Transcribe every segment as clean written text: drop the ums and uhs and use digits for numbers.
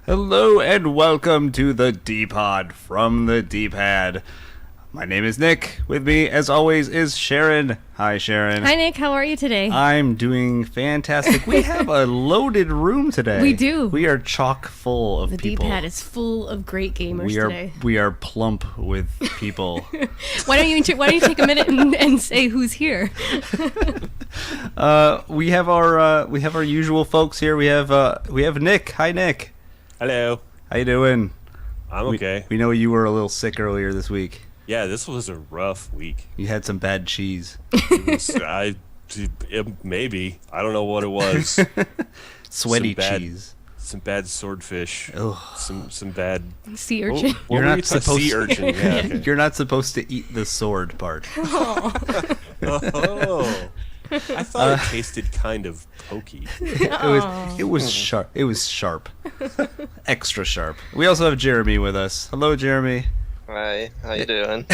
Hello and welcome to the DPod from the DPad. My name is Nick. With me, as always, is Sharon. Hi, Sharon. Hi, Nick. How are you today? I'm doing fantastic. We have a loaded room today. We do. We are chock full of people. The DPad is full of great gamers today. We are plump with people. Why don't you take a minute and say who's here? We have our usual folks here. We have Nick. Hi, Nick. Hello. How you doing? I'm okay. We know you were a little sick earlier this week. Yeah, this was a rough week. You had some bad cheese. Maybe. I don't know what it was. Sweaty cheese. Some bad swordfish. Ugh. Some bad Sea urchin. You're not supposed sea urchin. Yeah, okay. You're not supposed to eat the sword part. Oh. I thought it tasted kind of pokey. It was sharp. It was sharp. Extra sharp. We also have Jeremy with us. Hello, Jeremy. Hi, how you doing?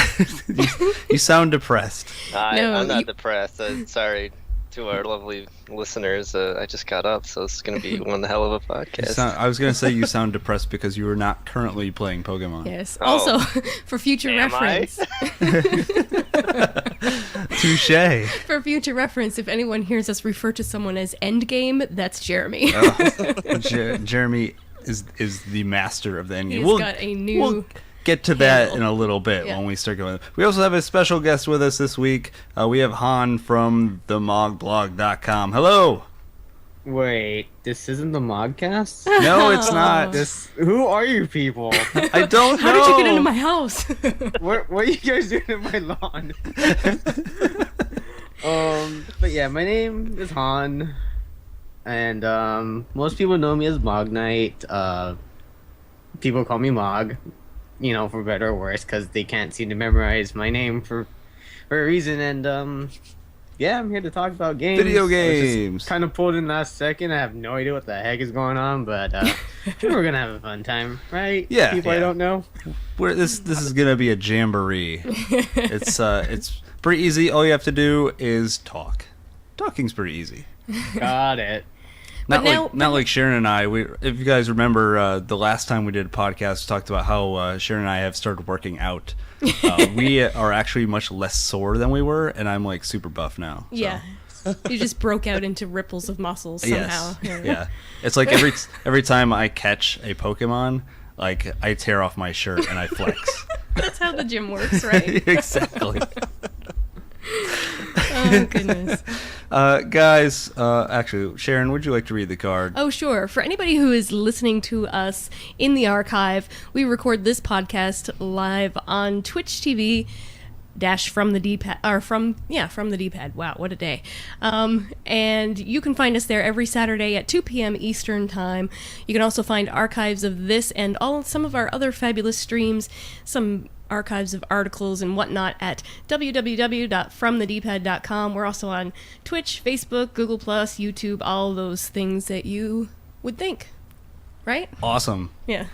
You sound depressed. I'm not depressed. Sorry to our lovely listeners. I just got up, so it's going to be one hell of a podcast. I was going to say you sound depressed because you are not currently playing Pokemon. Yes. Oh. Also, for future reference. Touche. For future reference, if anyone hears us refer to someone as Endgame, that's Jeremy. Jeremy is the master of the endgame. He's got a new... We'll get to that in a little bit when we start going. We also have a special guest with us this week. We have Han from themogblog.com. Hello. Wait, this isn't the Modcast? No, it's not. Who are you people? I don't know. How did you get into my house? What are you guys doing in my lawn? But yeah, my name is Han, and most people know me as Mog Knight. People call me Mog, for better or worse, because they can't seem to memorize my name for a reason. And yeah, I'm here to talk about games. Video games. Kind of pulled in last second. I have no idea what the heck is going on, but we're gonna have a fun time, right? Yeah. People I don't know. This is gonna be a jamboree. It's pretty easy. All you have to do is talk. Talking's pretty easy. Got it. Not like Sharon and I. If you guys remember, the last time we did a podcast, we talked about how Sharon and I have started working out. We are actually much less sore than we were, and I'm like super buff now. So. Yeah. You just broke out into ripples of muscles somehow. Yes. Yeah. It's like every time I catch a Pokemon, like I tear off my shirt and I flex. That's how the gym works, right? Exactly. Oh, goodness. Guys, actually, Sharon, would you like to read the card? Oh, sure. For anybody who is listening to us in the archive, we record this podcast live on Twitch TV from the DPad, from the DPad. Wow, what a day. And you can find us there every Saturday at 2 p.m. Eastern Time. You can also find archives of this and some of our other fabulous streams, some archives of articles and whatnot at www.fromthedpad.com. We're also on Twitch, Facebook, Google+, YouTube, all those things that you would think. Right? Awesome. Yeah.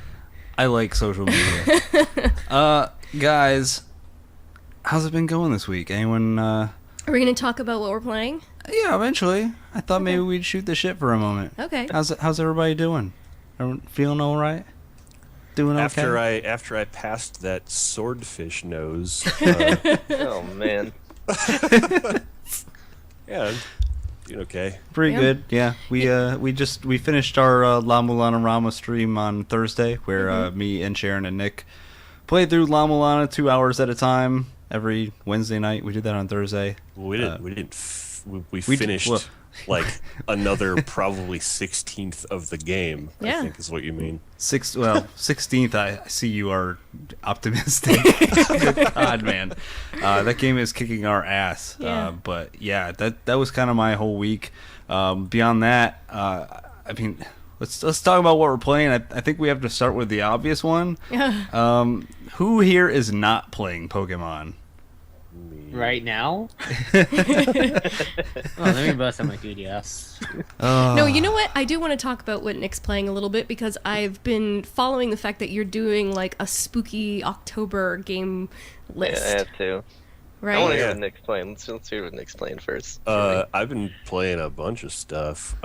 I like social media. Guys, how's it been going this week? Anyone, Are we going to talk about what we're playing? Yeah, eventually. I thought maybe we'd shoot the shit for a moment. Okay. How's everybody doing? Everyone feeling all right? Doing okay? After I passed that swordfish nose. Oh man. Yeah, doing okay. Pretty good. Yeah. We finished our La Mulana Rama stream on Thursday, where me and Sharon and Nick played through La Mulana 2 hours at a time every Wednesday night. We did that on Thursday. Well, we finished like another probably 16th of the game. Yeah. I think is what you mean. 16th. I see you are optimistic. God, man, that game is kicking our ass. Yeah. But yeah, that was kind of my whole week. Beyond that, I mean, let's talk about what we're playing. I think we have to start with the obvious one. Who here is not playing Pokemon? Right now? Let me bust on my 3DS. No, you know what? I do want to talk about what Nick's playing a little bit because I've been following the fact that you're doing like a spooky October game list. Yeah, I have to. Right? I want to hear what Nick's playing. Let's hear what Nick's playing first. I've been playing a bunch of stuff.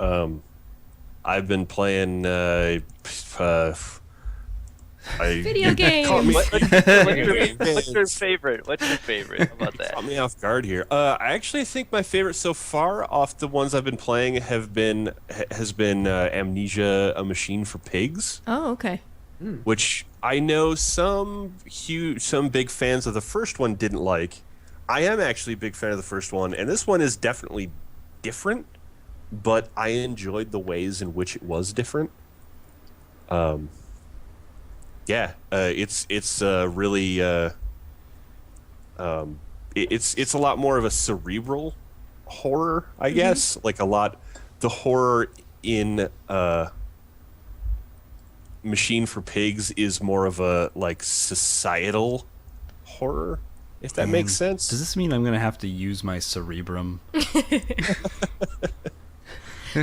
I've been playing Video games. What's your favorite? What's your favorite? How about that? Caught me off guard here. I actually think my favorite so far, off the ones I've been playing, has been Amnesia: A Machine for Pigs. Oh, okay. Which I know some big fans of the first one didn't like. I am actually a big fan of the first one, and this one is definitely different, but I enjoyed the ways in which it was different. It's really it's a lot more of a cerebral horror, I guess. Like the horror in Machine for Pigs is more of a like societal horror, if that makes sense. Does this mean I'm gonna have to use my cerebrum?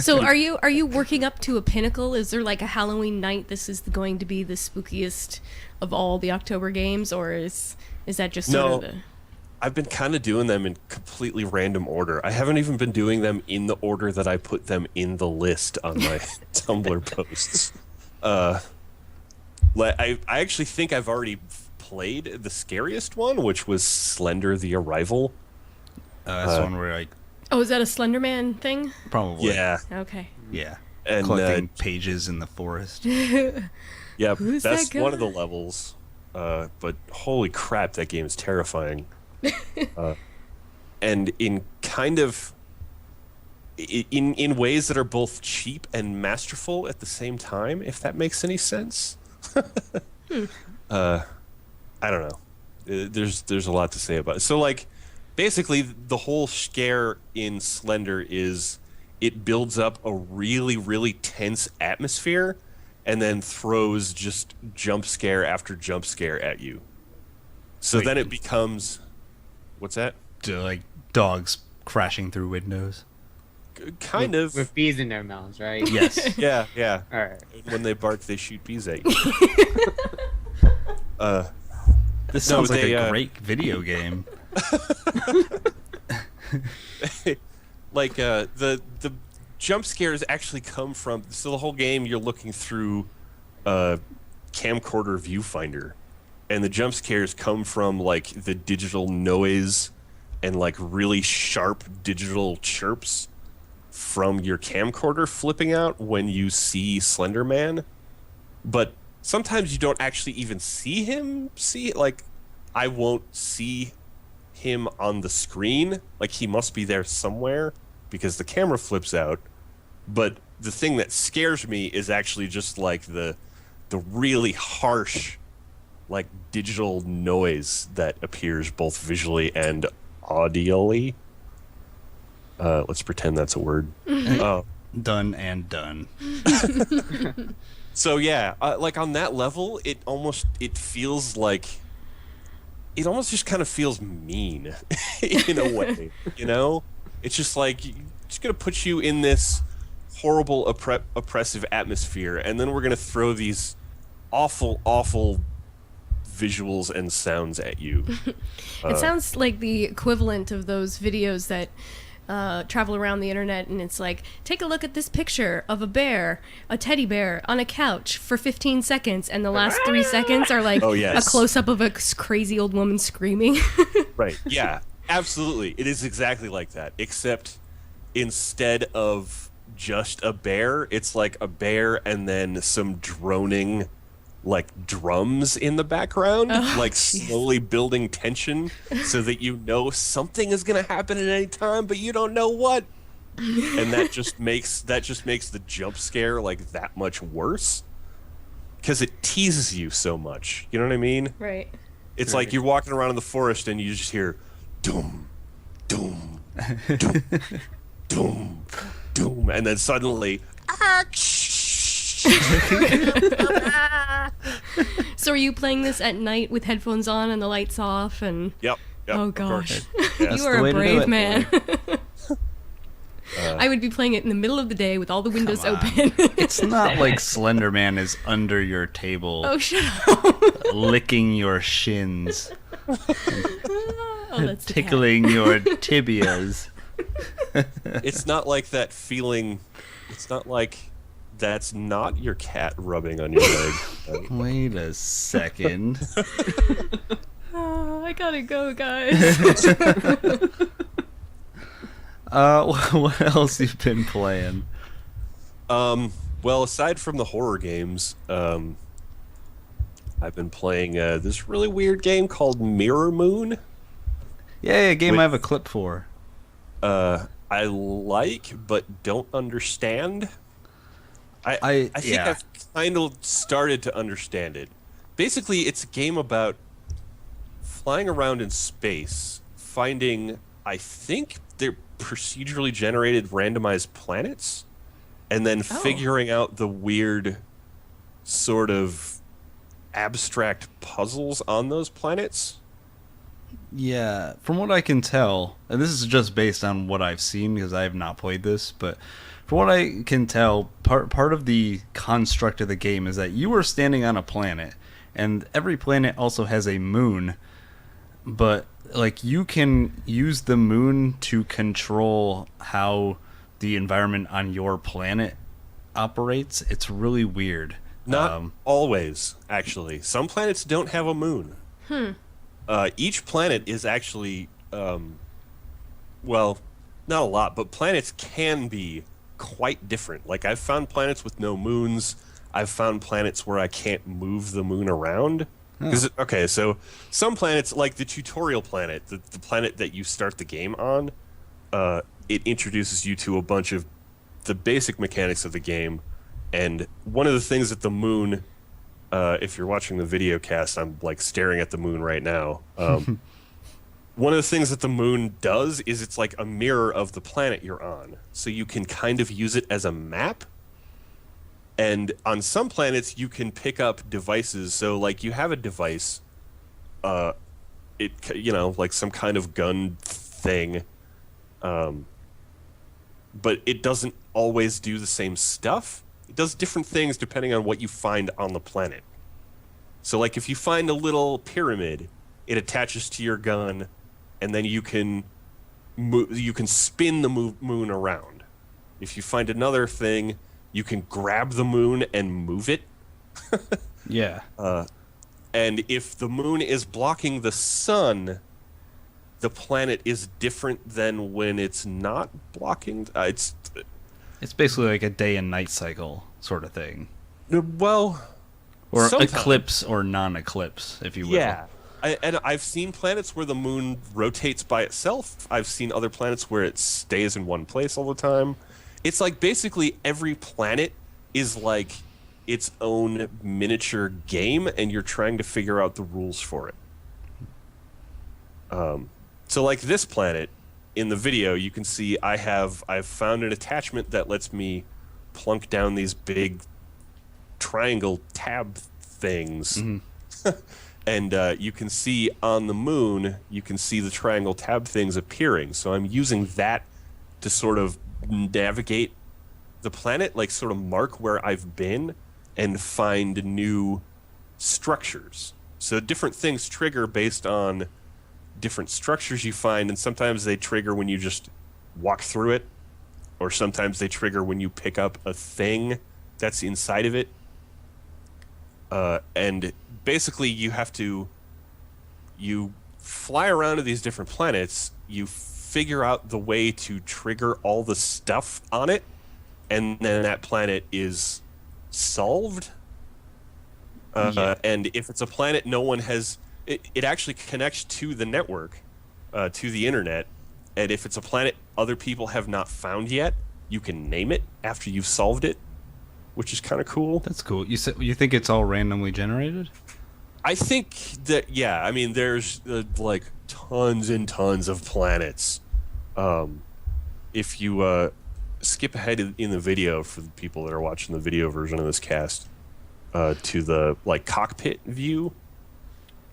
So are you working up to a pinnacle? Is there like a Halloween night? This is going to be the spookiest of all the October games, or is that just sort of the... I've been kind of doing them in completely random order. I haven't even been doing them in the order that I put them in the list on my Tumblr posts. I actually think I've already played the scariest one, which was Slender: The Arrival. That's one where I... Oh, is that a Slender Man thing? Probably. Yeah. Okay. Yeah. And collecting pages in the forest. Yeah, Who's that's that guy? one of the levels. But holy crap, that game is terrifying. And in kind of in ways that are both cheap and masterful at the same time, if that makes any sense. I don't know. There's a lot to say about it. So like, basically, the whole scare in Slender is it builds up a really, really tense atmosphere and then throws just jump scare after jump scare at you. So then it becomes... What's that? Like dogs crashing through windows. Kind of. With bees in their mouths, right? Yes. Yeah. All right. When they bark, they shoot bees at you. This sounds like a great video game. Like the jump scares actually come from, so the whole game you're looking through a camcorder viewfinder, and the jump scares come from like the digital noise and like really sharp digital chirps from your camcorder flipping out when you see Slender Man. But sometimes you don't actually even see him. Like, I won't see him on the screen. Like, he must be there somewhere because the camera flips out. But the thing that scares me is actually just like the really harsh like digital noise that appears both visually and audially. Let's pretend that's a word. Done and done. So yeah, like on that level, it almost just kind of feels mean in a way, you know? It's just like, it's gonna put you in this horrible oppressive atmosphere, and then we're gonna throw these awful visuals and sounds at you. It sounds like the equivalent of those videos that travel around the internet, and it's like, take a look at this picture of a teddy bear on a couch for 15 seconds, and the last 3 seconds are like a close-up of a crazy old woman screaming. Right, yeah, absolutely. It is exactly like that, except instead of just a bear, it's like a bear and then some droning like drums in the background, slowly building tension so that you know something is going to happen at any time, but you don't know what. And that just makes the jump scare like that much worse because it teases you so much. You know what I mean? Right. It's like you're walking around in the forest and you just hear doom, doom, doom, doom, doom, and then suddenly So are you playing this at night with headphones on and the lights off and... Yep. Oh gosh. Yes. You are a brave man. I would be playing it in the middle of the day with all the windows open. It's not like Slender Man is under your table. Oh, shut up. Licking your shins. That's tickling your tibias. It's not like that feeling. It's not like That's not your cat rubbing on your leg. Wait a second. I gotta go, guys. What else you've been playing? Well, aside from the horror games, I've been playing this really weird game called Mirror Moon. Yeah, a game I have a clip for. I like, but don't understand. I think yeah. I've kind of started to understand it. Basically, it's a game about flying around in space, finding, I think they're procedurally generated randomized planets, and then figuring out the weird sort of abstract puzzles on those planets. Yeah, from what I can tell, and this is just based on what I've seen because I have not played this, but from what I can tell, part of the construct of the game is that you are standing on a planet, and every planet also has a moon, but like you can use the moon to control how the environment on your planet operates. It's really weird. Not always, actually. Some planets don't have a moon. Each planet is actually, well, not a lot, but planets can be quite different. Like, I've found planets with no moons. I've found planets where I can't move the moon around. Okay, so some planets, like the tutorial planet, the planet that you start the game on, it introduces you to a bunch of the basic mechanics of the game. And one of the things that the moon, if you're watching the video cast, I'm like staring at the moon right now. One of the things that the moon does is it's like a mirror of the planet you're on. So you can kind of use it as a map. And on some planets, you can pick up devices. So, like, you have a device, like some kind of gun thing, but it doesn't always do the same stuff. It does different things depending on what you find on the planet. So, like, if you find a little pyramid, it attaches to your gun, and then you can spin the moon around. If you find another thing, you can grab the moon and move it. Yeah. And if the moon is blocking the sun, the planet is different than when it's not blocking. It's basically like a day and night cycle sort of thing. Well, or sometimes. Eclipse or non-eclipse, if you will. Yeah. And I've seen planets where the moon rotates by itself. I've seen other planets where it stays in one place all the time. It's like basically every planet is like its own miniature game, and you're trying to figure out the rules for it. So like this planet, in the video, you can see I've found an attachment that lets me plunk down these big triangle tab things. Mm-hmm. And you can see on the moon, you can see the triangle tab things appearing. So I'm using that to sort of navigate the planet, like sort of mark where I've been and find new structures. So different things trigger based on different structures you find, and sometimes they trigger when you just walk through it, or sometimes they trigger when you pick up a thing that's inside of it. And basically you fly around to these different planets, you figure out the way to trigger all the stuff on it, and then that planet is solved. And if it's a planet no one has, it actually connects to the network, to the internet, and if it's a planet other people have not found yet, you can name it after you've solved it, which is kind of cool. That's cool. You think it's all randomly generated? I think that, yeah. I mean, there's like tons and tons of planets. If you skip ahead in the video for the people that are watching the video version of this cast, to the like cockpit view.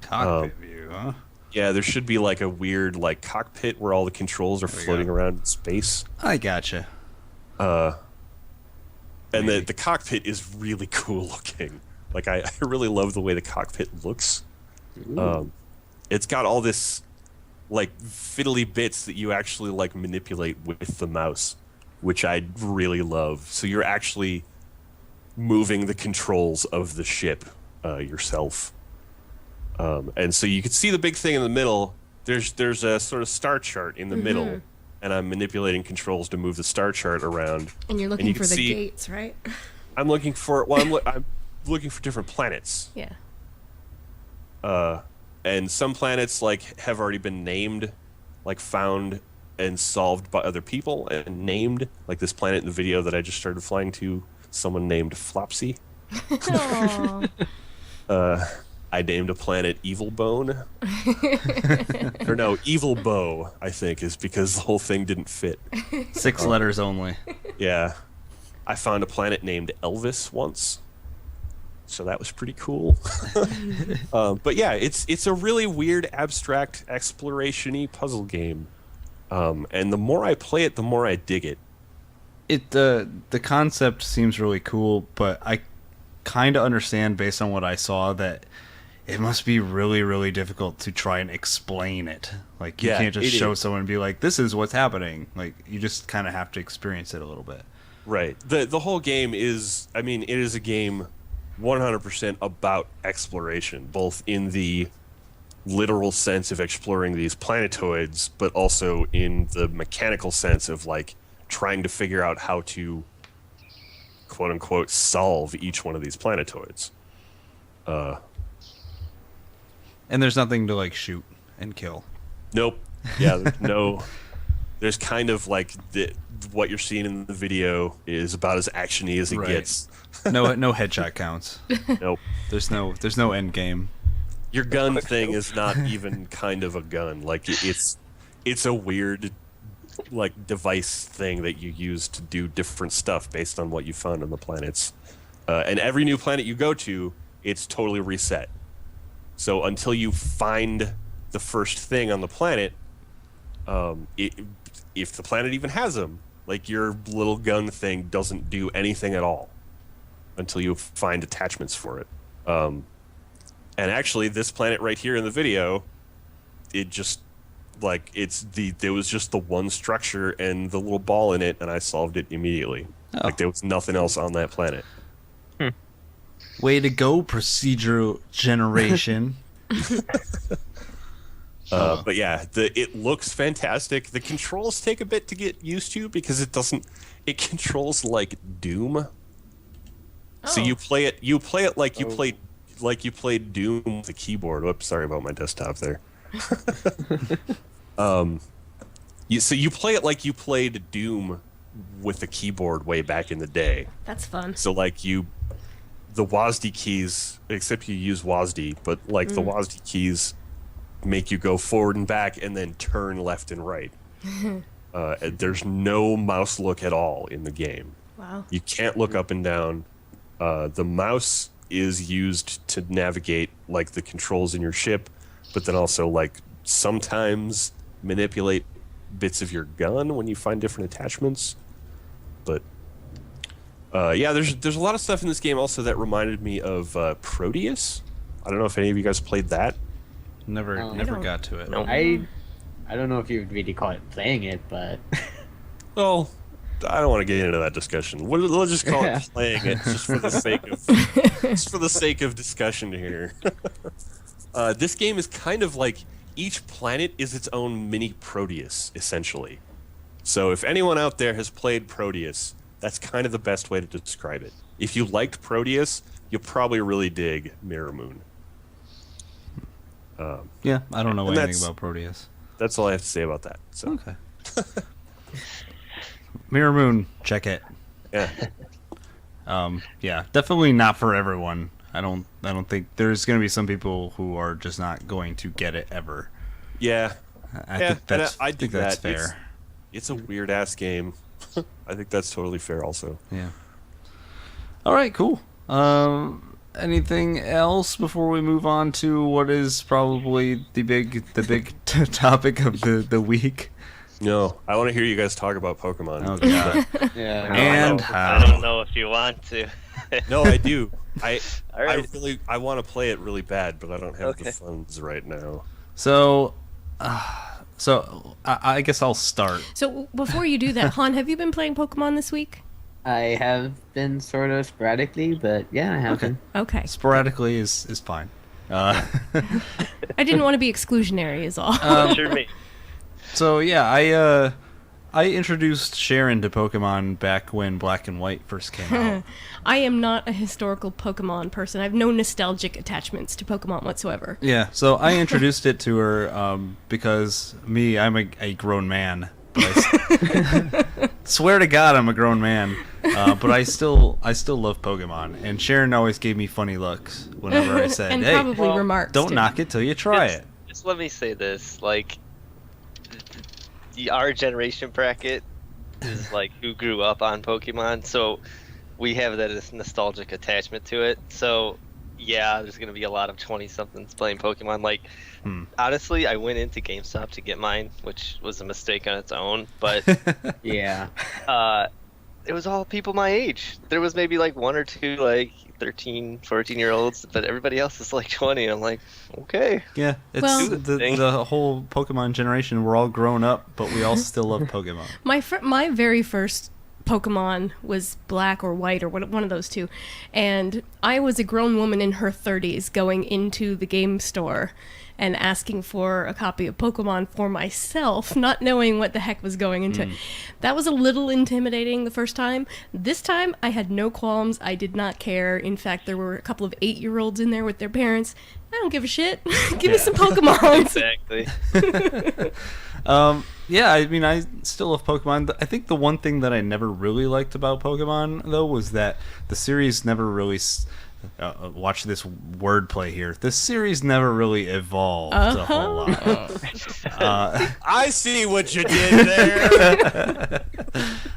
Cockpit view, huh? Yeah, there should be like a weird like cockpit where all the controls are floating around in space. I gotcha. And the cockpit is really cool looking. Like I really love the way the cockpit looks. It's got all this like fiddly bits that you actually like manipulate with the mouse, which I really love. So you're actually moving the controls of the ship yourself. And so you can see the big thing in the middle. There's a sort of star chart in the middle, and I'm manipulating controls to move the star chart around. And you're looking for the gates, right? I'm looking for I'm looking for different planets. Yeah. And some planets like have already been named, like found and solved by other people and named. Like this planet in the video that I just started flying to, someone named Flopsy. I named a planet Evil Bone. Or no, Evil Bow, I think, is because the whole thing didn't fit. 6 letters only. Yeah. I found a planet named Elvis once. So that was pretty cool. But yeah, it's a really weird, abstract, exploration-y puzzle game. And the more I play it, the more I dig it. The concept seems really cool, but I kind of understand based on what I saw that it must be really, really difficult to try and explain it. Like, you can't just show someone and be like, this is what's happening. Like, you just kind of have to experience it a little bit. Right. The whole game is, I mean, it is a game 100% about exploration, both in the literal sense of exploring these planetoids, but also in the mechanical sense of, like, trying to figure out how to, quote-unquote, solve each one of these planetoids. And there's nothing to, like, shoot and kill. Nope. Yeah, there's kind of, like, what you're seeing in the video is about as action-y as it gets. No headshot counts. Nope. There's no end game. Your gun thing is not even kind of a gun. Like, it's a weird, like, device thing that you use to do different stuff based on what you found on the planets. And every new planet you go to, it's totally reset. So until you find the first thing on the planet, if the planet even has them, like, your little gun thing doesn't do anything at all until you find attachments for it. And actually, this planet right here in the video, it just, like, there was just the one structure and the little ball in it, and I solved it immediately. Oh. Like, there was nothing else on that planet. Way to go, procedural generation. But yeah, it looks fantastic. The controls take a bit to get used to because it controls like Doom. So you play it like you played Doom with the keyboard. Whoops, sorry about my desktop there. So you play it like you played Doom with the keyboard way back in the day. That's fun. So like the WASD keys, except you use WASD, but like the WASD keys make you go forward and back and then turn left and right. There's no mouse look at all in the game. Wow. You can't look up and down. The mouse is used to navigate like the controls in your ship, but then also like sometimes manipulate bits of your gun when you find different attachments. But yeah, there's a lot of stuff in this game also that reminded me of Proteus. I don't know if any of you guys played that. Never got to it. Nope. I don't know if you would really call it playing it, but Well, I don't want to get into that discussion. We'll just call it playing it, just for the sake of discussion here. This game is kind of like each planet is its own mini Proteus, essentially. So if anyone out there has played Proteus, that's kind of the best way to describe it. If you liked Proteus, you'll probably really dig Mirror Moon. Yeah, I don't know anything about Proteus. That's all I have to say about that. So. Okay. Mirror Moon, check it. Yeah. Yeah, definitely not for everyone. I don't think there's going to be some people who are just not going to get it ever. Yeah. I think that's fair. It's a weird ass game. I think that's totally fair also. Yeah. All right, cool. Anything else before we move on to what is probably the big topic of the week? No, I want to hear you guys talk about Pokemon. Oh god. yeah. No, And I don't know if you want to. No, I do. All right. I want to play it really bad, but I don't have the funds right now. So I guess I'll start. So before you do that, Han, have you been playing Pokemon this week? I have been sort of sporadically, but yeah, I have Okay. been. Okay. Sporadically is fine. I didn't want to be exclusionary, is all. Sure me. So yeah, I introduced Sharon to Pokemon back when Black and White first came out. I am not a historical Pokemon person. I have no nostalgic attachments to Pokemon whatsoever. Yeah, so I introduced it to her because I'm a grown man. But I swear to God, I'm a grown man. But I still love Pokemon, and Sharon always gave me funny looks whenever I said, And "Hey, probably remarks. don't too. knock it till you try Just- it." Just let me say this, like, our generation bracket is like who grew up on Pokemon, so we have that nostalgic attachment to it. So yeah, there's gonna be a lot of 20-somethings playing Pokemon. Like, honestly, I went into GameStop to get mine, which was a mistake on its own, but Yeah. it was all people my age. There was maybe like one or two like 13, 14-year-olds, but everybody else is like 20. And I'm like, okay. Yeah, it's Well- the whole Pokemon generation. We're all grown up, but we all still love Pokemon. My very first Pokemon was Black or White or one of those two, and I was a grown woman in her 30s going into the game store and asking for a copy of Pokemon for myself, not knowing what the heck was going into it. That was a little intimidating the first time. This time, I had no qualms. I did not care. In fact, there were a couple of 8-year-olds in there with their parents. I don't give a shit. Give me some Pokemon. Exactly. Yeah, I mean, I still love Pokemon. I think the one thing that I never really liked about Pokemon, though, was that the series never really... watch this wordplay here. The series never really evolved a whole lot. I see what you did there.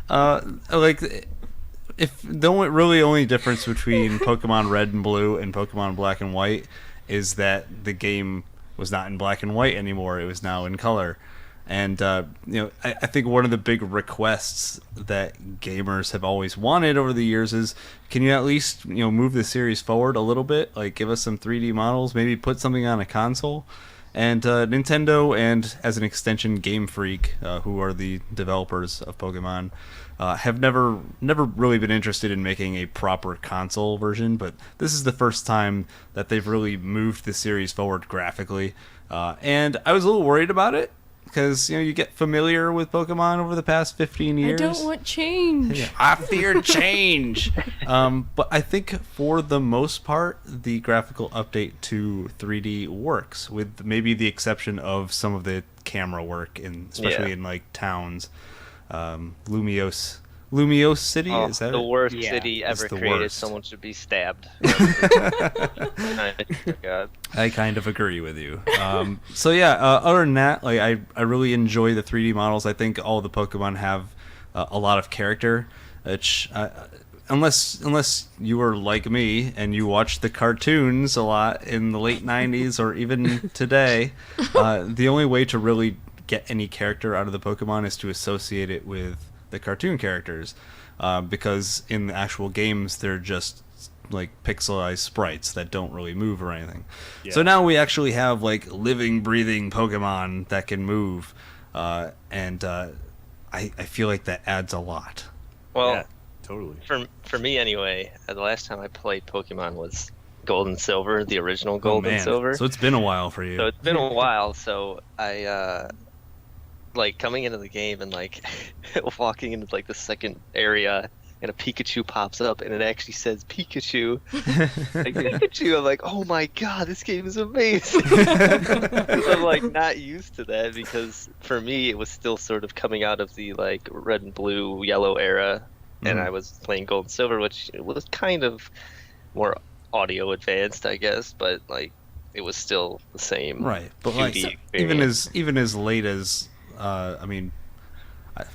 Like, if the only difference between Pokemon Red and Blue and Pokemon Black and White is that the game was not in black and white anymore. It was now in color. And, I think one of the big requests that gamers have always wanted over the years is, can you at least, move the series forward a little bit? Like, give us some 3D models, maybe put something on a console. And Nintendo and, as an extension, Game Freak, who are the developers of Pokemon, have never really been interested in making a proper console version. But this is the first time that they've really moved the series forward graphically. And I was a little worried about it, because you get familiar with Pokemon over the past 15 years. I don't want change. Yeah, I fear change. But I think for the most part, the graphical update to 3D works, with maybe the exception of some of the camera work, especially in like towns. Lumiose City, is that the it? worst Yeah, city it's ever the created? worst. Someone should be stabbed. God. I kind of agree with you. So yeah, other than that, like I really enjoy the 3D models. I think all the Pokemon have a lot of character, which unless you were like me and you watched the cartoons a lot in the late 90s or even today, the only way to really get any character out of the Pokemon is to associate it with the cartoon characters, because in the actual games they're just like pixelized sprites that don't really move or anything. Yeah. So now we actually have like living, breathing Pokemon that can move, and I feel like that adds a lot. Well, Yeah, totally. for me anyway, the last time I played Pokemon was Gold and Silver, the original Gold and Man. Silver. So it's been a while for you. So it's been a while. So I like coming into the game and like walking into like the second area, and a Pikachu pops up and it actually says Pikachu. Like Pikachu, I'm like, oh my god, this game is amazing. I'm like not used to that, because for me it was still sort of coming out of the like red and blue, yellow era, and I was playing Gold and Silver, which was kind of more audio advanced, I guess, but like it was still the same. Right, but like 2D even experience. as late as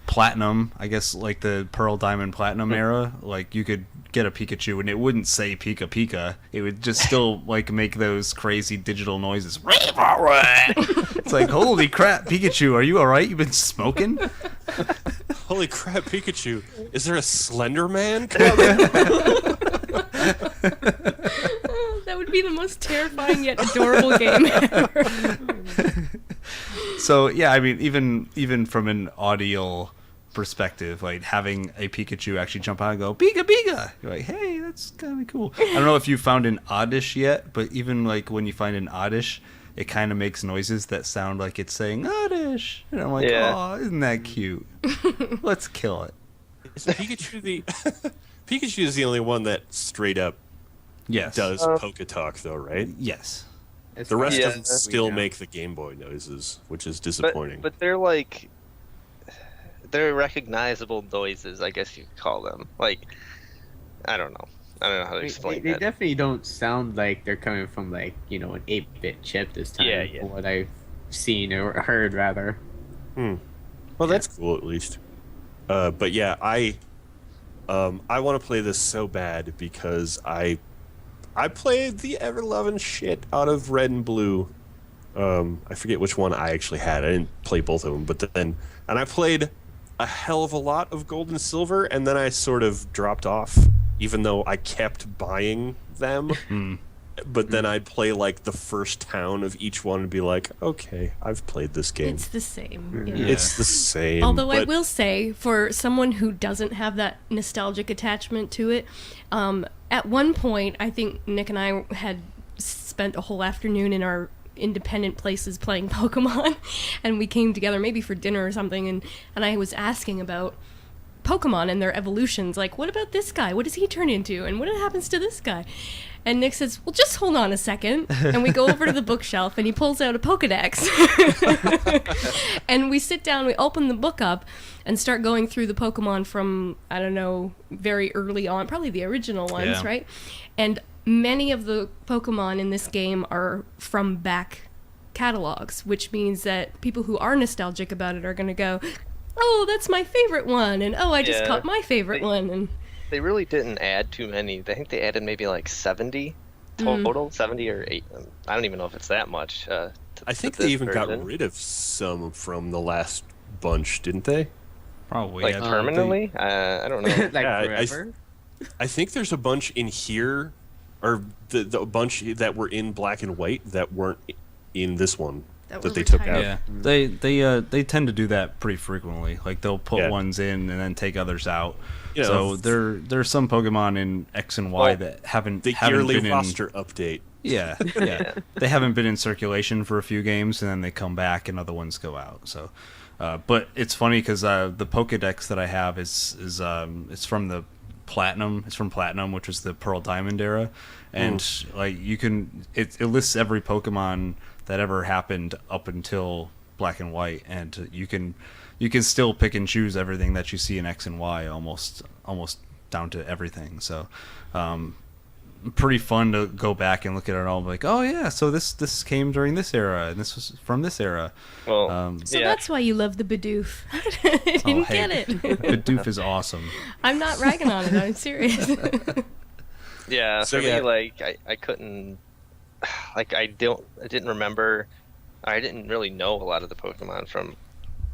Platinum, I guess, like the Pearl, Diamond, Platinum era, like you could get a Pikachu and it wouldn't say Pika Pika. It would just still like make those crazy digital noises. It's like, holy crap, Pikachu, are you all right? You've been smoking? Holy crap, Pikachu! Is there a Slender Man? That would be the most terrifying yet adorable game ever. So yeah, I mean, even from an audio perspective, like having a Pikachu actually jump out and go Pika Pika. You're like, hey, that's kind of cool. I don't know if you found an Oddish yet, but even like when you find an Oddish, it kind of makes noises that sound like it's saying Oddish, and I'm like, oh, isn't that cute? Let's kill it. Is Pikachu the Pikachu is the only one that straight up does Poke Talk, though, right? Yes. The rest of them still make the Game Boy noises, which is disappointing. But they're like, they're recognizable noises, I guess you could call them. Like, I don't know how to explain they that. They definitely don't sound like they're coming from like, an 8-bit chip this time. Yeah. From what I've seen or heard, rather. Well, that's cool at least. But yeah, I want to play this so bad because I played the ever-loving shit out of Red and Blue. I forget which one I actually had. I didn't play both of them, and I played a hell of a lot of Gold and Silver, and then I sort of dropped off, even though I kept buying them. But then I'd play like the first town of each one and be like, okay, I've played this game. It's the same. Yeah. It's the same. Although I will say, for someone who doesn't have that nostalgic attachment to it, at one point, I think Nick and I had spent a whole afternoon in our independent places playing Pokemon, and we came together maybe for dinner or something, and I was asking about Pokemon and their evolutions. Like, what about this guy? What does he turn into? And what happens to this guy? And Nick says, well, just hold on a second. And we go over to the bookshelf, and he pulls out a Pokedex. And we sit down, we open the book up, and start going through the Pokemon from, I don't know, very early on, probably the original ones, right? And many of the Pokemon in this game are from back catalogs, which means that people who are nostalgic about it are going to go, oh, that's my favorite one, and oh, I just caught my favorite one. And they really didn't add too many. I think they added maybe like 70 total, 70 or 8. I don't even know if it's that much. I think they even got rid of some from the last bunch, didn't they? Probably. Like permanently? I don't know. Like forever? I think there's a bunch in here, or the bunch that were in black and white that weren't in this one that they took out. Yeah, they tend to do that pretty frequently. Like they'll put ones in and then take others out. You know, so there's some Pokemon in X and Y that haven't yearly been roster update. Yeah. They haven't been in circulation for a few games, and then they come back and other ones go out. So, but it's funny because the Pokedex that I have is it's from the Platinum. It's from Platinum, which was the Pearl Diamond era, and like it lists every Pokemon that ever happened up until Black and White, and you can still pick and choose everything that you see in X and Y, almost down to everything. So, pretty fun to go back and look at it all, like, oh yeah, so this came during this era, and this was from this era. Well, so that's why you love the Bidoof. I didn't get it. Bidoof is awesome. I'm not ragging on it. I'm serious. Yeah, for me, like I couldn't, like I didn't remember. I didn't really know a lot of the Pokemon from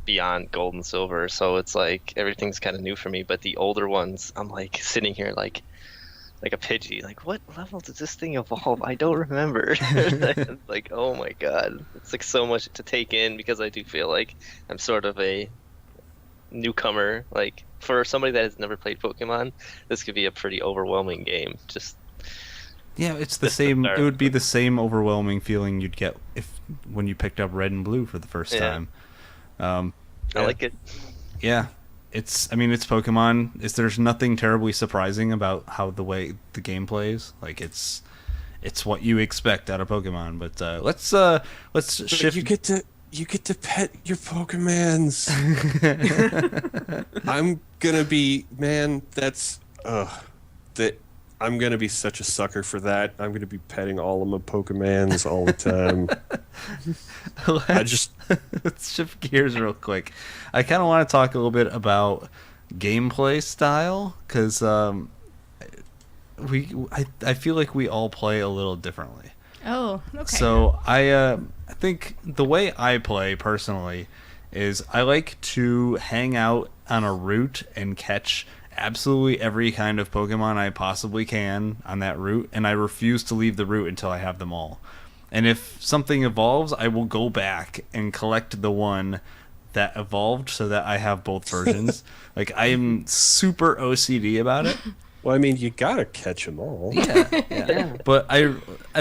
beyond Gold and Silver, so it's like everything's kind of new for me. But the older ones, I'm like sitting here like a Pidgey, like, what level did this thing evolve? I don't remember. Like, oh my god, it's like so much to take in, because I do feel like I'm sort of a newcomer. Like, for somebody that has never played Pokemon, this could be a pretty overwhelming game. It's the same. It would be the same overwhelming feeling you'd get when you picked up Red and Blue for the first time. I like it. Yeah, it's Pokemon. There's nothing terribly surprising about how the way the game plays. Like it's what you expect out of Pokemon. But let's shift. You get to pet your Pokemans. I'm gonna be I'm gonna be such a sucker for that. I'm gonna be petting all of my Pokemans all the time. Let's shift gears real quick. I kind of want to talk a little bit about gameplay style, because I feel like we all play a little differently. Oh, okay. So I think the way I play personally is I like to hang out on a route and catch absolutely every kind of Pokemon I possibly can on that route, and I refuse to leave the route until I have them all. And if something evolves, I will go back and collect the one that evolved so that I have both versions. Like, I am super OCD about it. Well, I mean, you gotta catch them all. Yeah. But I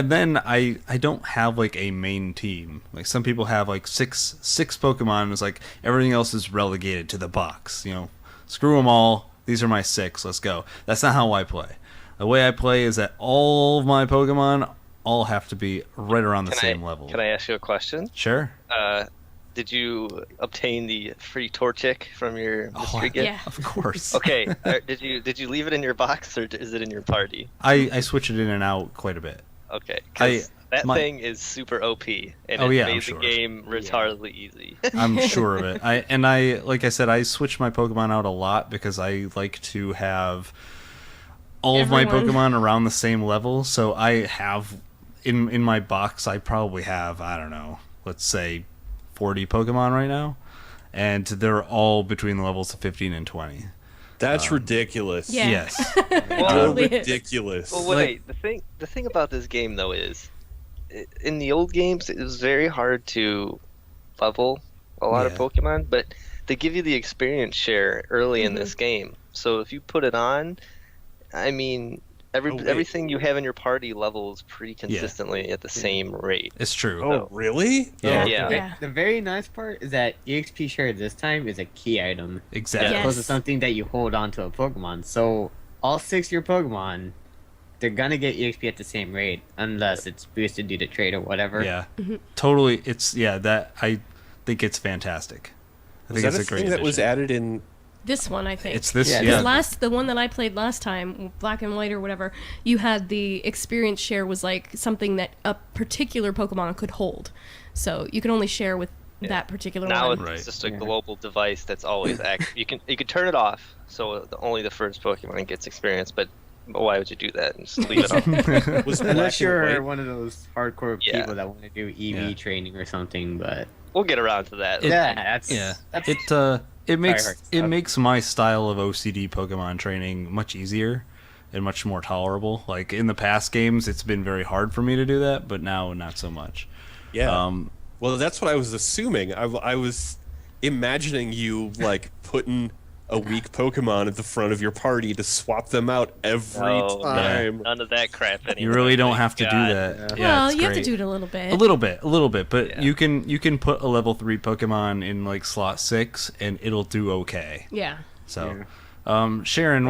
don't have like a main team. Like some people have like six Pokemon. It's like everything else is relegated to the box. Screw them all. These are my 6. Let's go. That's not how I play. The way I play is that all of my Pokemon all have to be right around the same level. Can I ask you a question? Sure. Did you obtain the free Torchic from your mystery gift? Yeah. Of course. Okay. Did you leave it in your box or is it in your party? I switch it in and out quite a bit. Okay. Because that thing is super OP and it made the game retardedly easy. I'm sure of it. I like I said, I switch my Pokemon out a lot because I like to have all of my Pokemon around the same level. So I have in my box, I probably have, I don't know, let's say 40 Pokemon right now, and they're all between the levels of 15 and 20. That's ridiculous. Yeah. Yes. Well, ridiculous. Well, wait. The thing about this game though is, in the old games, it was very hard to level a lot of Pokemon, but they give you the experience share early in this game. So if you put it on, I mean, everything you have in your party levels pretty consistently at the same rate. It's true. Oh, really? Yeah. The very nice part is that EXP share this time is a key item. Exactly. As opposed to something that you hold on to a Pokemon. So all 6 of your Pokemon, they're gonna get EXP at the same rate unless it's boosted due to trade or whatever. Yeah. Totally. I think it's fantastic. I think Was it's that a great thing that was addition. added in? This one, I think. It's this. Yeah. Yeah. The one that I played last time, Black and White or whatever, you had the experience share was like something that a particular Pokemon could hold. So you can only share with that particular Now one. it's Right. just a global device that's always active. You can turn it off, so only the first Pokemon gets experience. But why would you do that and just leave it on? Was Unless Black and you're White- one of those hardcore Yeah. people that want to do EV training or something, but We'll get around to that. that's It makes hard it stuff. makes my style of OCD Pokemon training much easier and much more tolerable. Like in the past games, it's been very hard for me to do that, but now not so much. Yeah. Well, that's what I was assuming. I was imagining you like putting a weak Pokemon at the front of your party to swap them out every time. None of that crap anymore. You really don't have to do God. that. Well, it's you have to great. do it a little bit. A little bit, but you can put a level 3 Pokemon in like slot 6 and it'll do okay. Yeah. So, Sharon,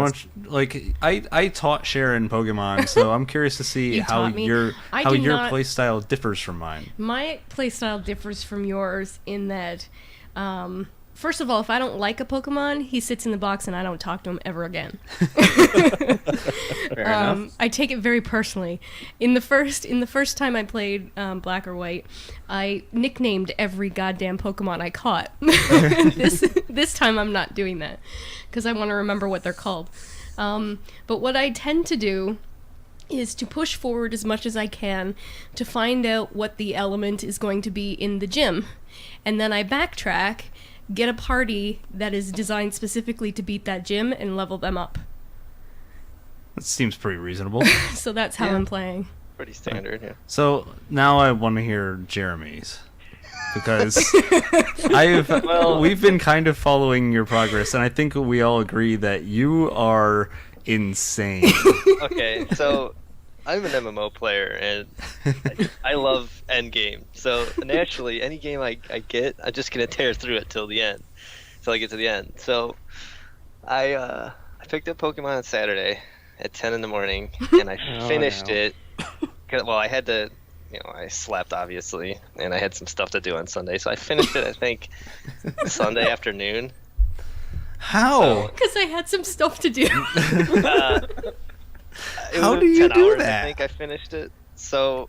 I taught Sharon Pokemon, so I'm curious to see You how taught me. your I do not- play style differs from mine. My playstyle differs from yours in that, first of all, if I don't like a Pokemon, he sits in the box and I don't talk to him ever again. fair enough. I take it very personally. In the first time I played Black or White, I nicknamed every goddamn Pokemon I caught. This time I'm not doing that because I want to remember what they're called. But what I tend to do is to push forward as much as I can to find out what the element is going to be in the gym, and then I backtrack, get a party that is designed specifically to beat that gym, and level them up. That seems pretty reasonable. So that's how I'm playing. Pretty standard, yeah. So now I want to hear Jeremy's, because we've been kind of following your progress, and I think we all agree that you are insane. Okay, so I'm an MMO player, and I love endgame. So naturally, any game I get, I'm just gonna tear through it till the end, till I get to the end. So I picked up Pokemon on Saturday at 10 in the morning, and I finished it. Well, I had to, I slept obviously, and I had some stuff to do on Sunday, so I finished it I think Sunday afternoon. How? Because I had some stuff to do. It How was do you 10 do hours, that? I think I finished it. So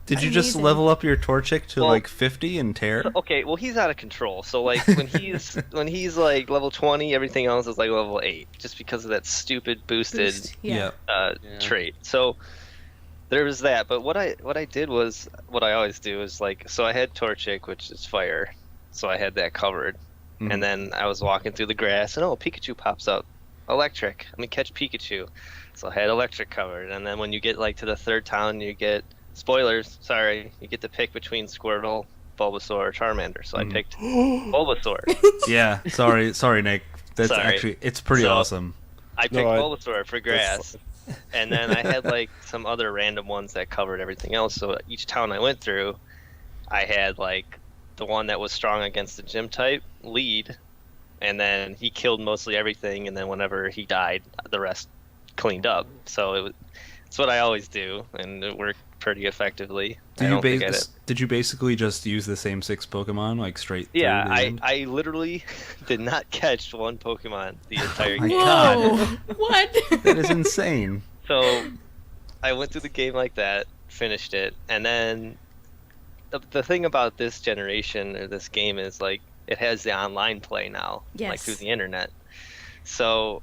Did you just Amazing. level up your Torchic to Well- like 50 and tear? okay, well he's out of control. So like when he's like level 20, everything else is like level 8, just because of that stupid boosted Boost. Yeah. trait. So there was that. But what I did was what I always do is so I had Torchic, which is fire, so I had that covered. Mhm. And then I was walking through the grass, and Pikachu pops up. Electric. Let me catch Pikachu. So I had electric covered. And then when you get to the third town, you get spoilers. Sorry, you get to pick between Squirtle, Bulbasaur or Charmander, so I picked Bulbasaur. Yeah, sorry, Nick. That's Sorry. actually it's pretty So- awesome. I picked Bulbasaur for grass, and then I had like some other random ones that covered everything else. So each town I went through, I had like the one that was strong against the gym type lead, and then he killed mostly everything, and then whenever he died, the rest cleaned up. So it's what I always do, and it worked pretty effectively. Did you basically just use the same 6 Pokemon like straight through Yeah, the end? I literally did not catch one Pokemon the entire my game. Whoa! What? That is insane. So I went through the game like that, finished it, and then the thing about this generation or this game is like it has the online play now, like Yes. through the internet. So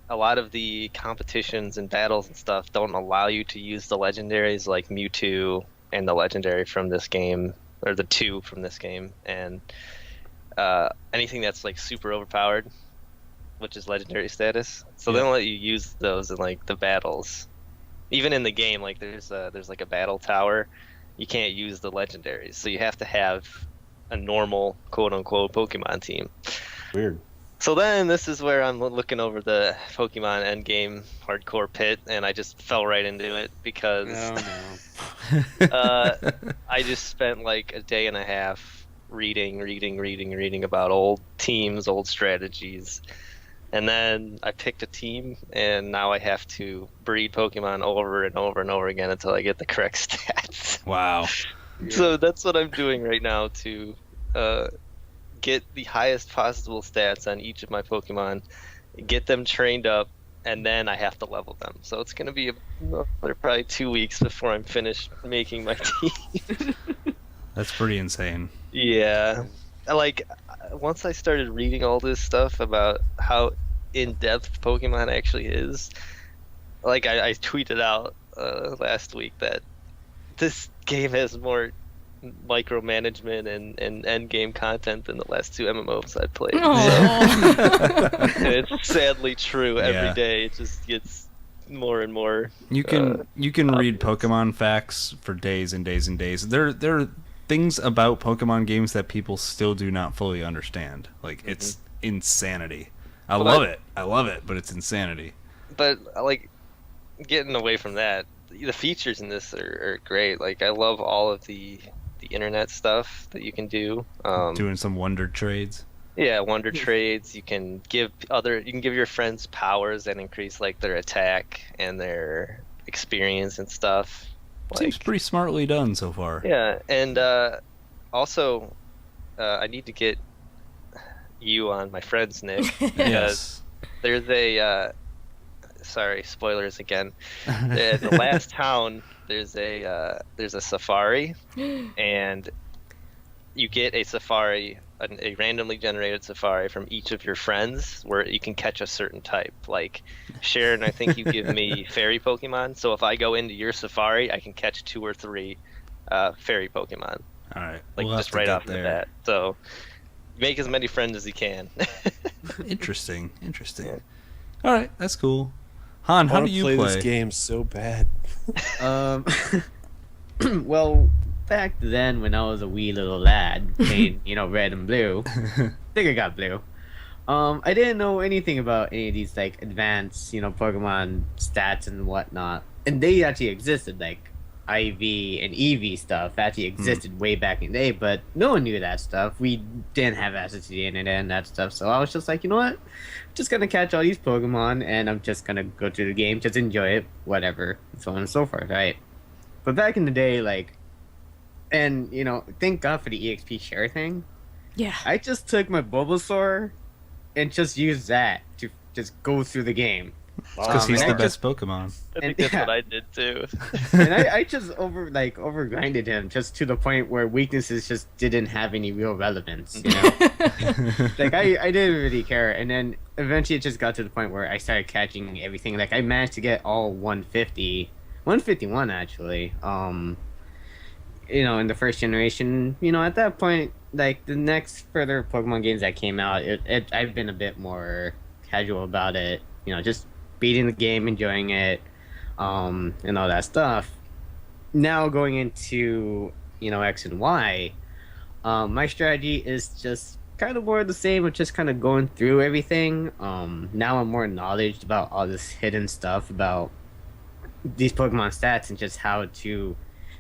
a lot of the competitions and battles and stuff don't allow you to use the legendaries like Mewtwo and the legendary from this game, or the 2 from this game, and anything that's like super overpowered, which is legendary status. So they don't let you use those in like the battles. Even in the game, like there's like a battle tower, you can't use the legendaries. So you have to have a normal quote unquote Pokemon team. Weird. So then this is where I'm looking over the Pokemon Endgame hardcore pit, and I just fell right into it because I just spent like a day and a half reading about old teams, old strategies. And then I picked a team, and now I have to breed Pokemon over and over and over again until I get the correct stats. Wow. So that's what I'm doing right now to get the highest possible stats on each of my Pokemon, get them trained up, and then I have to level them. So it's going to be another probably 2 weeks before I'm finished making my team. That's pretty insane. Yeah. Like, once I started reading all this stuff about how in-depth Pokemon actually is, like I tweeted out last week that this game has more micromanagement and end game content than the last 2 MMOs I played. So, it's sadly true. Every day it just gets more and more. You can read Pokemon facts for days and days and days. There are things about Pokemon games that people still do not fully understand. Like it's insanity. I love it, but it's insanity. But like getting away from that, the features in this are great. Like I love all of the internet stuff that you can do. Doing some wonder trades. Yeah, wonder trades. You can give your friends powers that increase like their attack and their experience and stuff. Seems pretty smartly done so far. Yeah, and also I need to get you on my friends, Nick. Yes. There's a sorry, spoilers again. The last town, there's a safari, and you get a safari, a randomly generated safari from each of your friends, where you can catch a certain type. Like Sharon, I think you give me fairy Pokemon, so if I go into your safari, I can catch 2 or 3 fairy Pokemon. All right. Like we'll just right off the bat. So make as many friends as you can. Interesting. All right, that's cool. Han, how do you play play this game so bad? Well, back then when I was a wee little lad playing, red and blue, I think I got blue. I didn't know anything about any of these like advanced, Pokemon stats and whatnot, and they actually existed. Like IV and EV stuff actually existed way back in the day, but no one knew that stuff. We didn't have access to the internet and that stuff, so I was just like, you know what? I'm just gonna catch all these Pokemon and I'm just gonna go through the game, just enjoy it, whatever, so on and so forth, right? But back in the day, like, and thank God for the EXP share thing. Yeah. I just took my Bulbasaur and just used that to just go through the game. because he's and the I best Pokemon. I think that's what I did too. And I just over grinded him just to the point where weaknesses just didn't have any real relevance, Like I didn't really care, and then eventually it just got to the point where I started catching everything. Like I managed to get all 151 actually. In the first generation, at that point, like the next further Pokemon games that came out, I've been a bit more casual about it. Just beating the game, enjoying it, and all that stuff. Now going into X and Y, My strategy is just kind of more of the same, of just kind of going through everything. Now I'm more knowledgeable about all this hidden stuff about these Pokemon stats and just how to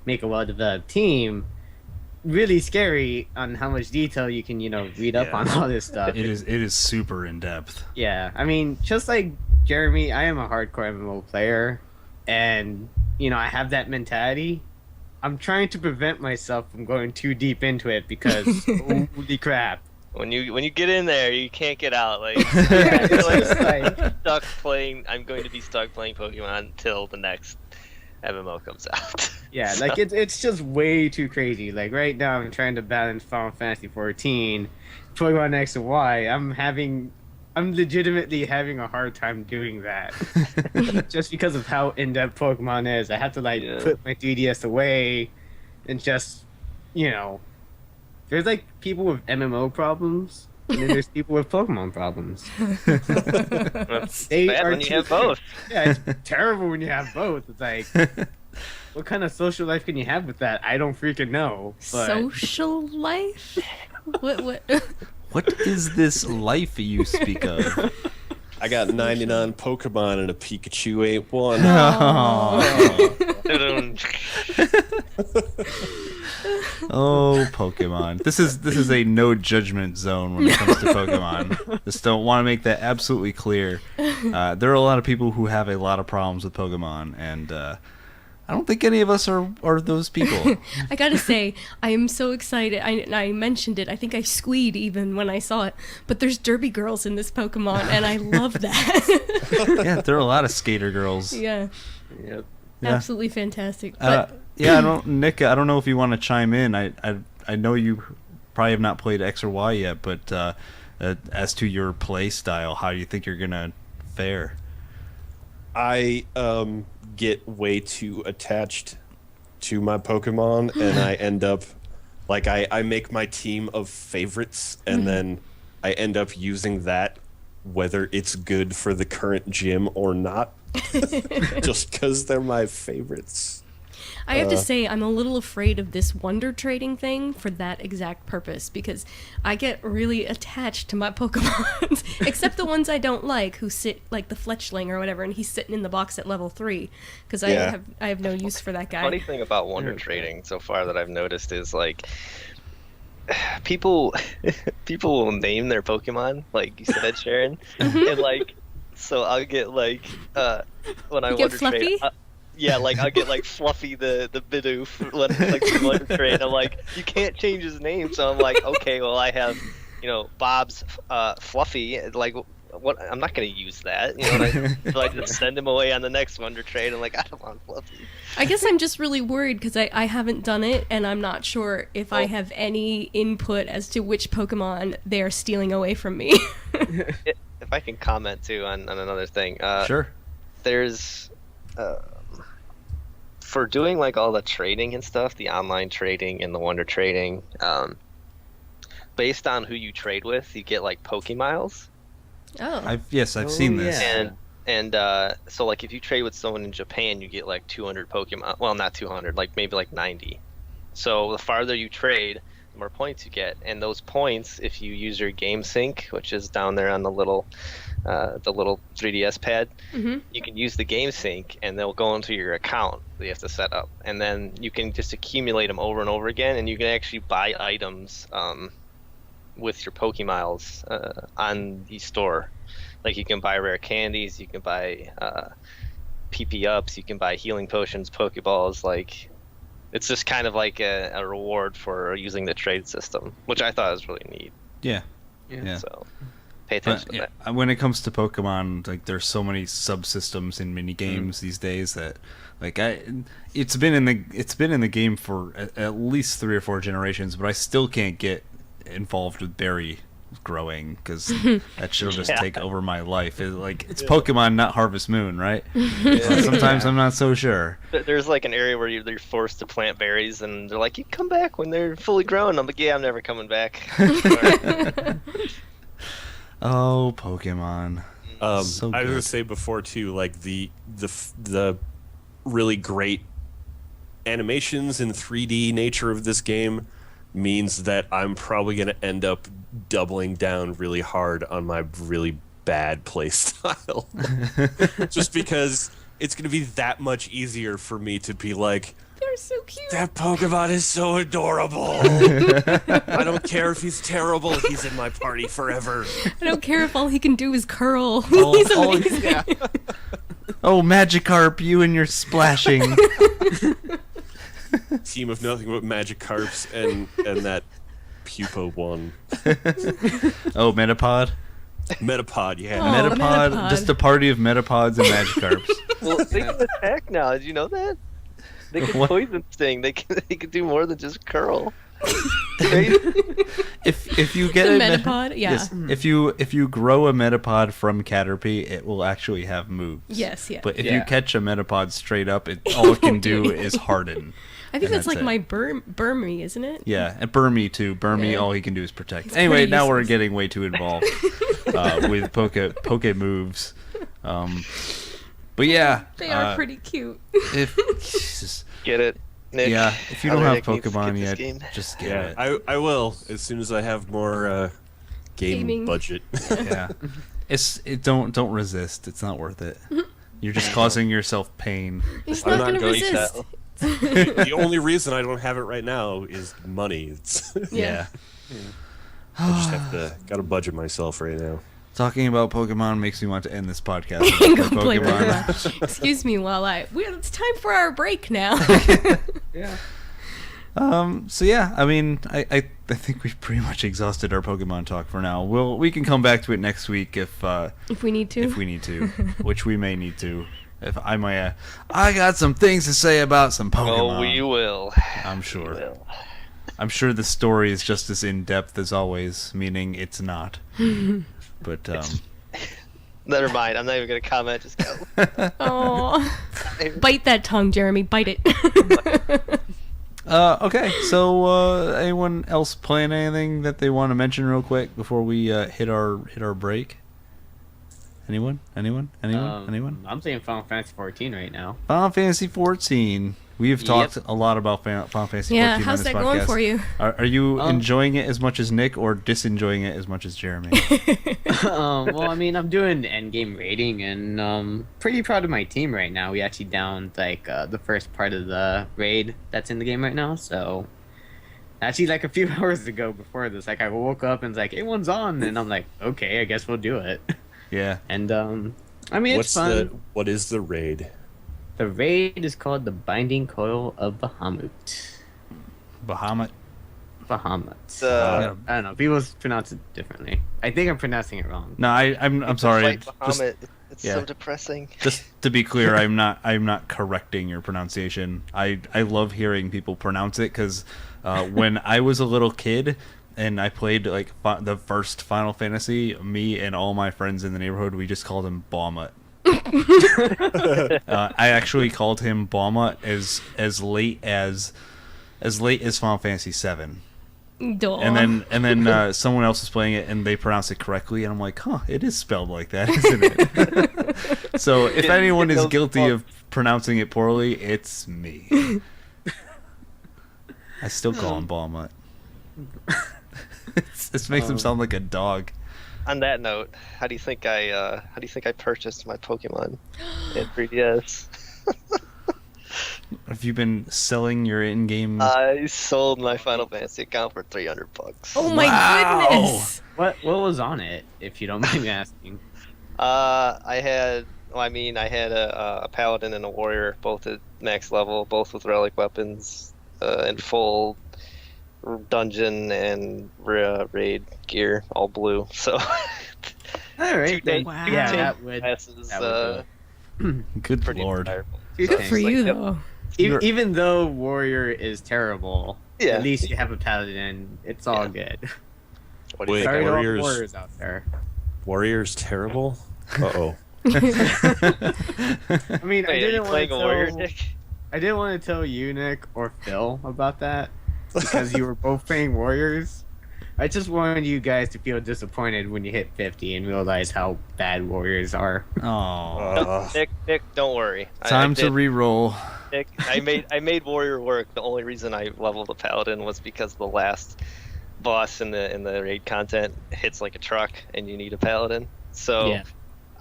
make a well-developed team. Really scary on how much detail you can, read up on all this stuff. It is super in depth. Yeah, I mean, just like Jeremy, I am a hardcore MMO player, and I have that mentality. I'm trying to prevent myself from going too deep into it because holy crap. When you get in there, you can't get out. Like, Yeah, you're it's just like, stuck playing. I'm going to be stuck playing Pokemon until the next MMO comes out. yeah, like it's just way too crazy. Like right now, I'm trying to balance Final Fantasy 14, Pokemon X and Y. I'm legitimately having a hard time doing that, just because of how in-depth Pokemon is. I have to put my 3DS away, and just, there's like people with MMO problems, and then there's people with Pokemon problems. It's They bad are when you two- have both. Yeah, it's terrible when you have both. It's like, what kind of social life can you have with that? I don't freaking know. But Social life? What? What is this life you speak of? I got 99 Pokemon and a Pikachu ain't one. Oh, Pokemon. This is a no judgment zone when it comes to Pokemon. Just don't want to make that absolutely clear. There are a lot of people who have a lot of problems with Pokemon, and I don't think any of us are those people. I gotta say, I am so excited. I mentioned it. I think I squeed even when I saw it. But there's derby girls in this Pokemon, and I love that. Yeah, there are a lot of skater girls. Yeah, Yep. Yeah. absolutely fantastic. But Yeah, Nick, I don't know if you want to chime in. I know you probably have not played X or Y yet, but as to your play style, how do you think you're gonna fare? I get way too attached to my Pokemon, and I end up like I make my team of favorites, and then I end up using that whether it's good for the current gym or not, just because they're my favorites. I have to say, I'm a little afraid of this wonder trading thing for that exact purpose, because I get really attached to my Pokemon, except the ones I don't like, who sit, like the Fletchling or whatever, and he's sitting in the box at level 3, because Yeah. I have no use for that guy. Funny thing about wonder trading so far that I've noticed is like people will name their Pokemon, like you said, Sharon, and like so I'll get like when I You get wonder trade. Fluffy? Yeah, like I'll get like Fluffy the Bidoof, like from wonder trade. I'm like, you can't change his name, so I'm like, okay, well I have, Bob's Fluffy. Like, what? I'm not gonna use that. So I just send him away on the next wonder trade. I'm like, I don't want Fluffy. I guess I'm just really worried because I haven't done it, and I'm not sure if I have any input as to which Pokemon they are stealing away from me. If I can comment too on another thing. Sure. There's for doing like all the trading and stuff, the online trading and the wonder trading, based on who you trade with, you get like Pokemiles. Oh. I've seen this. Yeah. And so like if you trade with someone in Japan, you get like 200 Pokemon. Well, not 200, like maybe like 90. So the farther you trade, the more points you get. And those points, if you use your game sync, which is down there on the little 3DS pad, you can use the game sync, and they'll go into your account that you have to set up, and then you can just accumulate them over and over again, and you can actually buy items with your Pokemiles on the store. Like you can buy rare candies, you can buy PP ups, you can buy healing potions, Pokeballs. Like it's just kind of like a reward for using the trade system, which I thought was really neat. Yeah. So pay attention to that. When it comes to Pokemon, like there's so many subsystems in mini games these days that, like, it's been in the game for at least 3 or 4 generations, but I still can't get involved with berry growing because that should just take over my life. It's Pokemon, not Harvest Moon, right? Sometimes I'm not so sure. There's like an area where you're forced to plant berries, and they're like, you come back when they're fully grown. I'm like, yeah, I'm never coming back. Oh, Pokemon. So I was good. gonna say before too, like the really great animations and 3D nature of this game means that I'm probably going to end up doubling down really hard on my really bad play style. Just because it's going to be that much easier for me to be like, They're so cute. that Pokemon is so adorable. I don't care if he's terrible, he's in my party forever. I don't care if all he can do is curl. He's Oh, amazing. Yeah. Oh, Magikarp, you and your splashing. Team of nothing but Magikarps and that Pupa one. Oh, Metapod? Metapod, yeah. Oh, Metapod, Metapod. just a party of Metapods and Magikarps. Well, they can attack now. Did you know that? They can What? poison sting. They can do more than just curl. If you get The a Metapod, yeah. yes, if you grow a Metapod from Caterpie, it will actually have moves. Yes, yeah. But if Yeah. you catch a Metapod straight up, all it can do is harden. I think and that's like that's it. my Burmy, isn't it? Yeah, and Burmy too. Burmy, Yeah. all he can do is protect. It's Anyway, pretty now we're useless. getting way too involved with Poke moves. But yeah, They are pretty cute. If Jesus, Get it, Nick? yeah, if you don't Other have Nick needs to Pokemon get this yet, game. just get Yeah, it. I will as soon as I have more game Gaming. budget. Yeah, don't resist. It's not worth it. You're just causing yourself pain. He's I'm not not going to going resist. the only reason I don't have it right now is money. It's Yeah. I just have to gotta budget myself right now. Talking about Pokemon makes me want to end this podcast. Go about play Pokemon. Excuse me while it's time for our break now. Yeah. So yeah, I mean, I think we've pretty much exhausted our Pokemon talk for now. We can come back to it next week if we need to. need to, which we may need to. If I got some things to say about some Pokemon. Oh, we will. I'm We sure. will. I'm sure the story is just as in depth as always, meaning it's not. But Never mind. I'm not even gonna comment. Just go. Oh, bite that tongue, Jeremy. Bite it. okay. So anyone else playing anything that they want to mention real quick before we hit our break? Anyone? Anyone? I'm playing Final Fantasy 14 right now. Final Fantasy 14. We've talked a lot about Final Fantasy 14 Yeah, on how's this that podcast. going for you? Are you enjoying it as much as Nick or disenjoying it as much as Jeremy? Well, I mean, I'm doing the end game rating, and pretty proud of my team right now. We actually downed like the first part of the raid that's in the game right now. So actually, like a few hours ago before this, like I woke up and it's like, "Hey, one's on," and I'm like, "Okay, I guess we'll do it." Yeah. And I mean, it's fun. What is the raid? The raid is called the Binding Coil of Bahamut. Bahamut. Bahamut. Uh, I don't know. People pronounce it differently. I think I'm pronouncing it wrong. No, I'm sorry. Fight Just, Bahamut. It's yeah. so depressing. just to be clear, I'm not correcting your pronunciation. I love hearing people pronounce it because when I was a little kid and I played like the first Final Fantasy, me and all my friends in the neighborhood, we just called him Bahamut. I actually called him Bahamut as late as Final Fantasy 7. Duh. And then someone else was playing it and they pronounced it correctly, and I'm like, huh, it is spelled like that, isn't it? So if anyone is guilty of pronouncing it poorly, it's me. I still call him Bahamut. This makes him sound like a dog. On that note, how do you think I purchased my Pokemon in 3DS? Have you been selling your in-game? I sold my Final Fantasy account for $300. Oh my Wow. goodness! What was on it, if you don't mind me asking? I had a paladin and a warrior, both at max level, both with relic weapons, and full dungeon and raid gear, all blue. So All right, then. Wow. Yeah, two that would. classes, that would Good pretty lord. desirable. Two Good things. for you, Yep. though. You're- Even though warrior is terrible, Yeah. at least you have a paladin. It's all good. What do you Wait, think? Sorry to all the warriors- warriors out there. Warrior's terrible? Uh-oh. I mean, Wait, are you playing a warrior, Nick? I didn't want to tell you, Nick, or Phil about that because you were both playing warriors. I just wanted you guys to feel disappointed when you hit 50 and realize how bad warriors are. Oh, Uh, Nick, don't worry. time I to did, re-roll. pick. I made warrior work. The only reason I leveled the paladin was because the last boss in the raid content hits like a truck, and you need a paladin. So Yeah.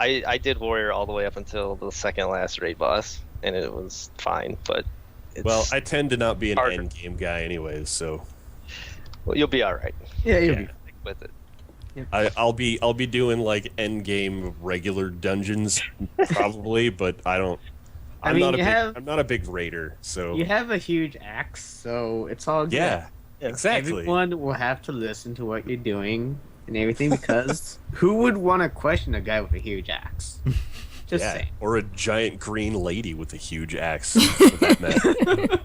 I did warrior all the way up until the second last raid boss, and it was fine. But Well, I tend to not be an harder. end game guy anyways, so well, you'll be all right. Yeah, you'll Yeah. be. Stick with it. I'll be doing like end game regular dungeons probably, but I'm not a big raider, so You have a huge axe, so it's all good. yeah, exactly. Everyone will have to listen to what you're doing and everything because who would want to question a guy with a huge axe? Just Yeah, saying. or a giant green lady with a huge axe. For that matter.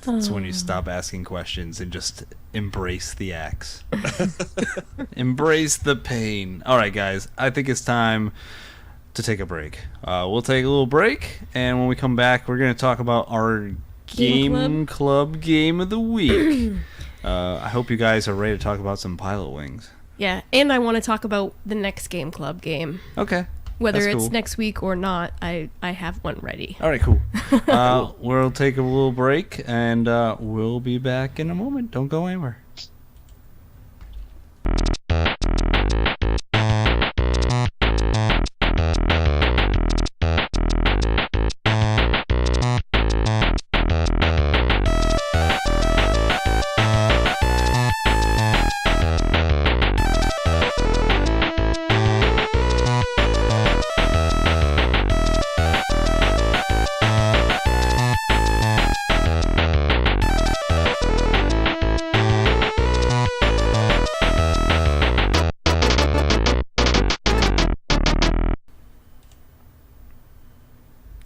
It's when you stop asking questions and just embrace the axe. Embrace the pain. All right, guys. I think it's time to take a break. We'll take a little break, and when we come back, we're going to talk about our Game Club Game of the Week. I hope you guys are ready to talk about some Pilot Wings. Yeah, and I want to talk about the next Game Club game. Okay. Whether That's it's cool. next week or not, I have one ready. All right, cool. We'll take a little break, and we'll be back in a moment. Don't go anywhere.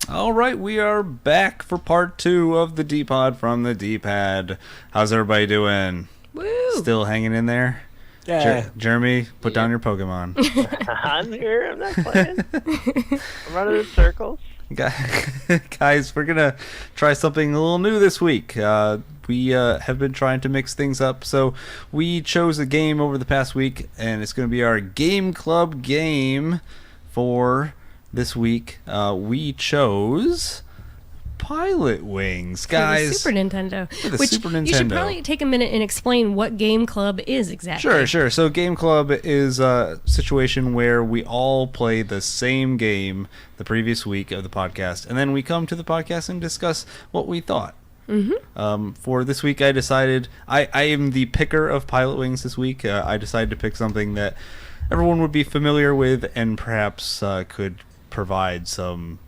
All right, we are back for part 2 of the DPod from the DPad. How's everybody doing? Woo! Still hanging in there? Yeah. Jeremy, put down your Pokemon. I'm here. I'm not playing. I'm running in circles. Guys, we're going to try something a little new this week. We have been trying to mix things up, so we chose a game over the past week, and it's going to be our Game Club game for this week. We chose Pilot Wings, guys. For the Super Nintendo. For the Which Super you should Nintendo. probably take a minute and explain what Game Club is exactly. Sure. So Game Club is a situation where we all play the same game the previous week of the podcast, and then we come to the podcast and discuss what we thought. Mm-hmm. For this week, I decided I am the picker of Pilot Wings this week. I decided to pick something that everyone would be familiar with and perhaps could provide some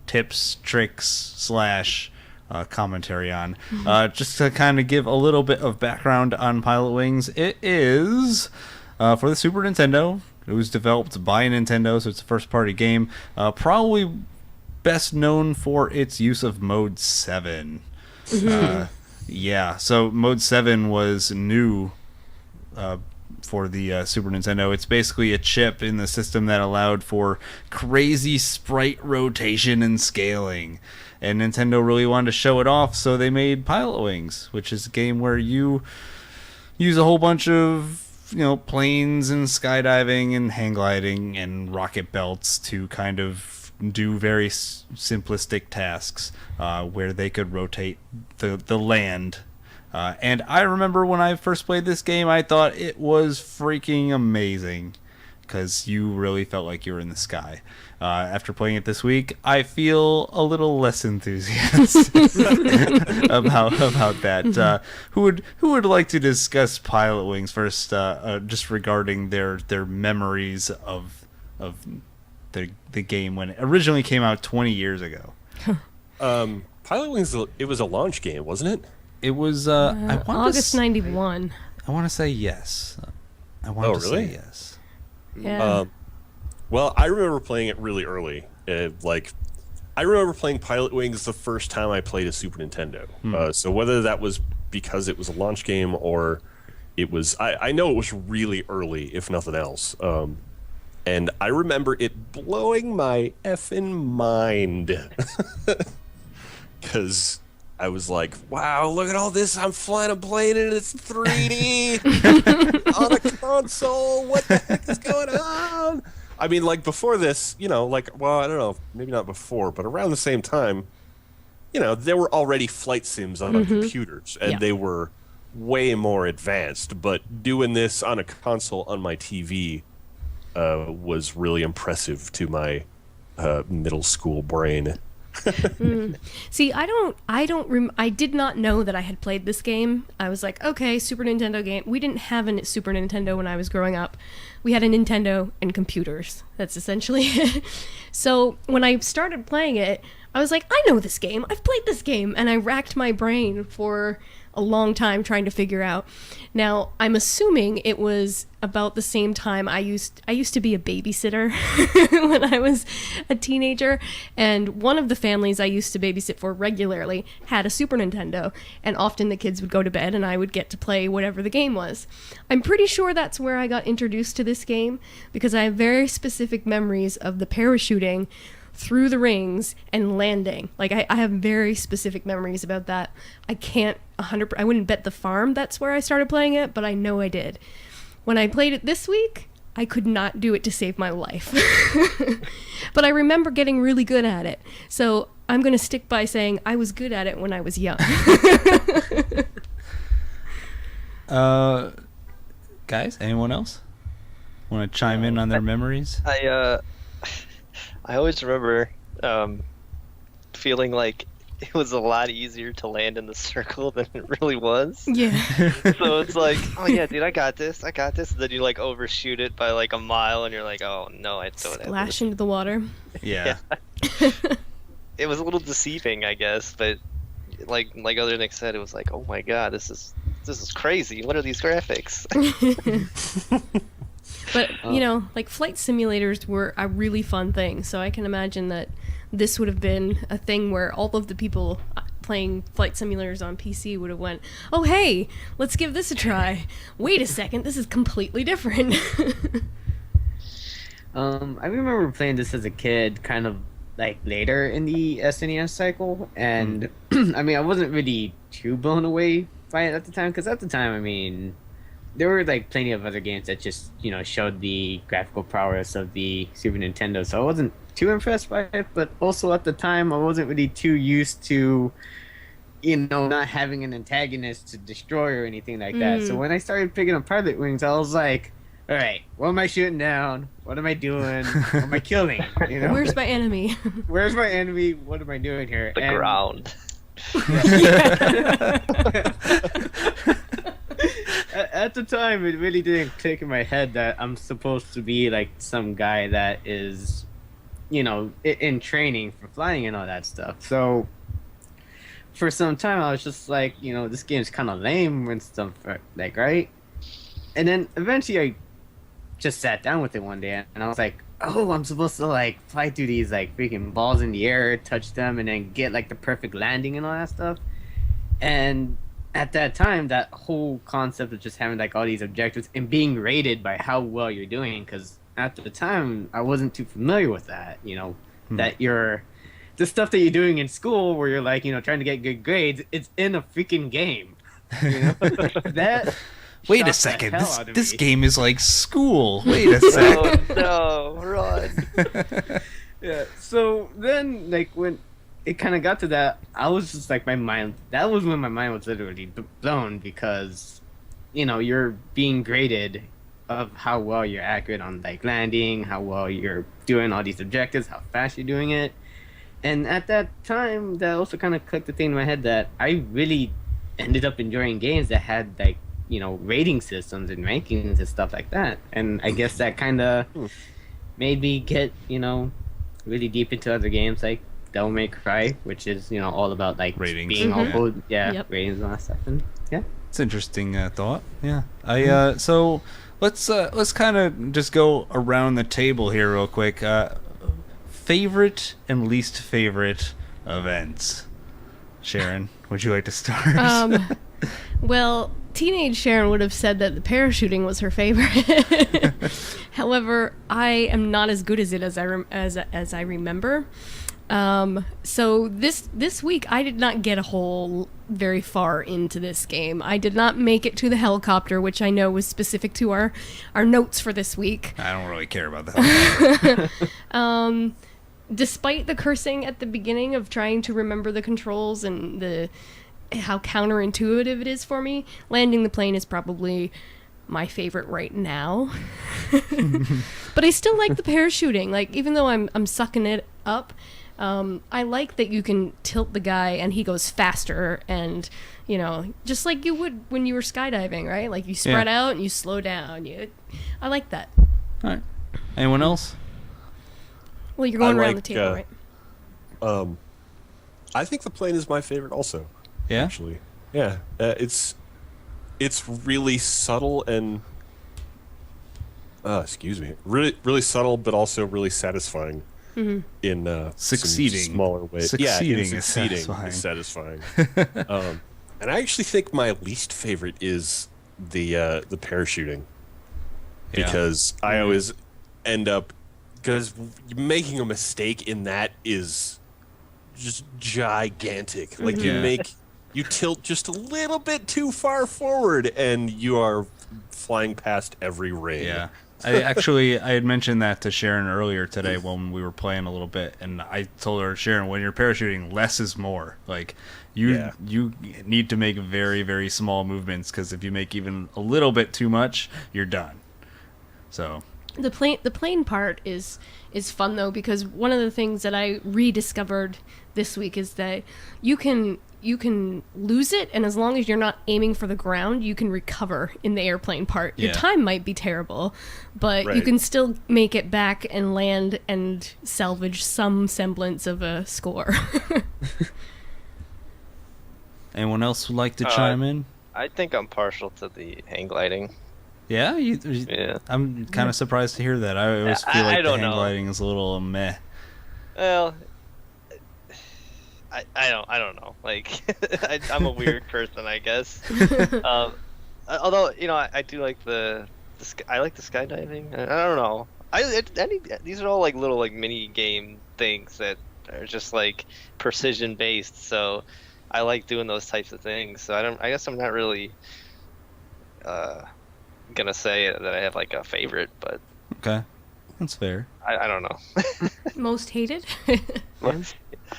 tips, tricks, / commentary on. Just to kind of give a little bit of background on Pilot Wings, it is for the Super Nintendo. It was developed by Nintendo, so it's a first-party game. Probably best known for its use of Mode 7. So Mode 7 was new for the Super Nintendo. It's basically a chip in the system that allowed for crazy sprite rotation and scaling. And Nintendo really wanted to show it off, so they made Pilot Wings, which is a game where you use a whole bunch of planes and skydiving and hang gliding and rocket belts to kind of do very simplistic tasks where they could rotate the land. And I remember when I first played this game, I thought it was freaking amazing because you really felt like you were in the sky. After playing it this week, I feel a little less enthusiastic about that. Who would like to discuss Pilot Wings first, just regarding their memories of the game when it originally came out 20 years ago? Pilot Wings, it was a launch game, wasn't it? It was August 91. I want to say yes. I want to really? say yes. Yeah. Well, I remember playing it really early. I remember playing Pilot Wings the first time I played a Super Nintendo. So whether that was because it was a launch game or it was, I know it was really early, if nothing else. And I remember it blowing my effing mind. Because I was like, wow, look at all this. I'm flying a plane and it's 3D on a console. What the heck is going on? I mean, like before this, like, well, I don't know, maybe not before, but around the same time, there were already flight sims on computers, and they were way more advanced. But doing this on a console on my TV was really impressive to my middle school brain. See, I did not know that I had played this game. I was like, okay, Super Nintendo game. We didn't have a Super Nintendo when I was growing up. We had a Nintendo and computers. That's essentially it. So when I started playing it, I was like, I know this game. I've played this game. And I racked my brain for a long time trying to figure out. Now, I'm assuming it was about the same time I used to be a babysitter when I was a teenager, and one of the families I used to babysit for regularly had a Super Nintendo, and often the kids would go to bed and I would get to play whatever the game was. I'm pretty sure that's where I got introduced to this game, because I have very specific memories of the parachuting through the rings and landing. Like, I have very specific memories about that. I wouldn't bet the farm that's where I started playing it, but I know I did. When I played it this week, I could not do it to save my life. But I remember getting really good at it. So I'm going to stick by saying I was good at it when I was young. Guys, anyone else want to chime in on their memories? I always remember feeling like it was a lot easier to land in the circle than it really was. Yeah. So it's like, oh yeah, dude, I got this. And then you like overshoot it by like a mile, and you're like, oh no, I don't have Splash into the water. Yeah. It was a little deceiving, I guess, but like other Nick said, it was like, oh my god, this is crazy. What are these graphics? But, like flight simulators were a really fun thing, so I can imagine that this would have been a thing where all of the people playing flight simulators on PC would have went, oh hey, let's give this a try. Wait a second, this is completely different. I remember playing this as a kid, kind of like later in the SNES cycle, and I mean, I wasn't really too blown away by it at the time, because at the time, I mean, there were like plenty of other games that just showed the graphical prowess of the Super Nintendo, so I wasn't too impressed by it. But also at the time, I wasn't really too used to not having an antagonist to destroy or anything like that. So when I started picking up Pilot Wings, I was like, all right, what am I shooting down? What am I doing? What am I killing? Where's my enemy? Where's my enemy? What am I doing here? The ground. At the time, it really didn't click in my head that I'm supposed to be like some guy that is, in training for flying and all that stuff. So for some time, I was just like, this game's kind of lame and stuff, like, right? And then eventually I just sat down with it one day, and I was like, oh, I'm supposed to like fly through these like freaking balls in the air, touch them, and then get like the perfect landing and all that stuff. And at that time, that whole concept of just having like all these objectives and being rated by how well you're doing, because at the time I wasn't too familiar with that, that the stuff that you're doing in school where you're like, trying to get good grades, it's in a freaking game. That Wait a second, this game is like school. Wait a second. Oh no, run. Yeah, so then like when it kind of got to that, I was just like, that was when my mind was literally blown, because you're being graded of how well you're accurate on like landing, how well you're doing all these objectives, how fast you're doing it. And at that time, that also kind of clicked the thing in my head that I really ended up enjoying games that had like rating systems and rankings and stuff like that. And I guess that kind of made me get really deep into other games like Devil May Cry, which is all about like ratings, being all good, ratings and all that stuff. And it's interesting thought. Yeah, so let's kind of just go around the table here real quick. Favorite and least favorite events. Sharon, would you like to start? Well, teenage Sharon would have said that the parachuting was her favorite. However, I am not as good as it as I remember. So this week I did not get very far into this game. I did not make it to the helicopter, which I know was specific to our notes for this week. I don't really care about that. Despite the cursing at the beginning of trying to remember the controls and how counterintuitive it is for me, landing the plane is probably my favorite right now. But I still like the parachuting. Like, even though I'm sucking it up, I like that you can tilt the guy and he goes faster, and just like you would when you were skydiving, right? Like, you spread out and you slow down. I like that. All right. Anyone else? Well, you're going around the table, right? I think the plane is my favorite also. Yeah? Actually. Yeah. It's really subtle and excuse me. Really really subtle, but also really satisfying in Succeeding. some smaller ways. Succeeding Is satisfying. And I actually think my least favorite is the parachuting. Because I always end up, because making a mistake in that is just gigantic. Like, you tilt just a little bit too far forward and you are flying past every ring. Yeah. I had mentioned that to Sharon earlier today when we were playing a little bit, and I told her, Sharon, when you're parachuting, less is more. Like, you need to make very, very small movements, because if you make even a little bit too much, you're done. So the plane part is fun, though, because one of the things that I rediscovered this week is that you can lose it, and as long as you're not aiming for the ground, you can recover in the airplane part. Your time might be terrible, but you can still make it back and land and salvage some semblance of a score. Anyone else would like to chime in? I think I'm partial to the hang gliding. Yeah? I'm kind of surprised to hear that. I always feel like the hang gliding is a little meh. Well, I don't know. Like, I'm a weird person, I guess. Although, I do like I like the skydiving. I don't know. These are all like little like mini game things that are just like precision based. So I like doing those types of things. So I guess I'm not really gonna say that I have like a favorite, but okay, that's fair. I don't know. Most hated?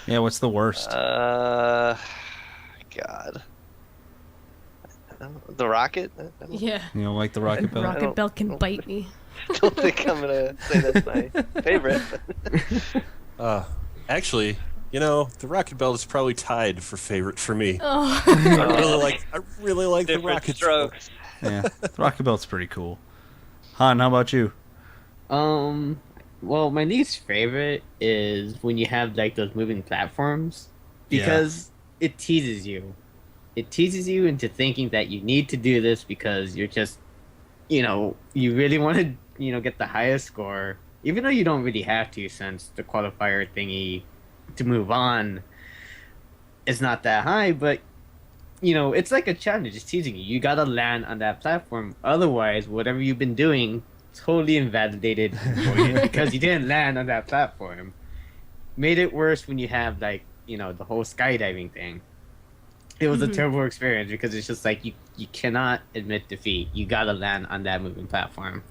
Yeah, what's the worst? God. The rocket? Yeah. You don't like the rocket belt? Rocket belt can bite me. I don't think I'm gonna say that's my favorite. Actually, the rocket belt is probably tied for favorite for me. Oh. I really like the Different rocket strokes. Yeah, the rocket belt's pretty cool. Han, how about you? Well, my least favorite is when you have like those moving platforms, because it teases you. It teases you into thinking that you need to do this because you're just, you really want to, get the highest score, even though you don't really have to, since the qualifier thingy to move on is not that high. But it's like a challenge. It's teasing you. You gotta land on that platform, otherwise, whatever you've been doing totally invalidated for you because you didn't land on that platform. Made it worse when you have like the whole skydiving thing. It was a terrible experience because it's just like you cannot admit defeat. You gotta land on that moving platform.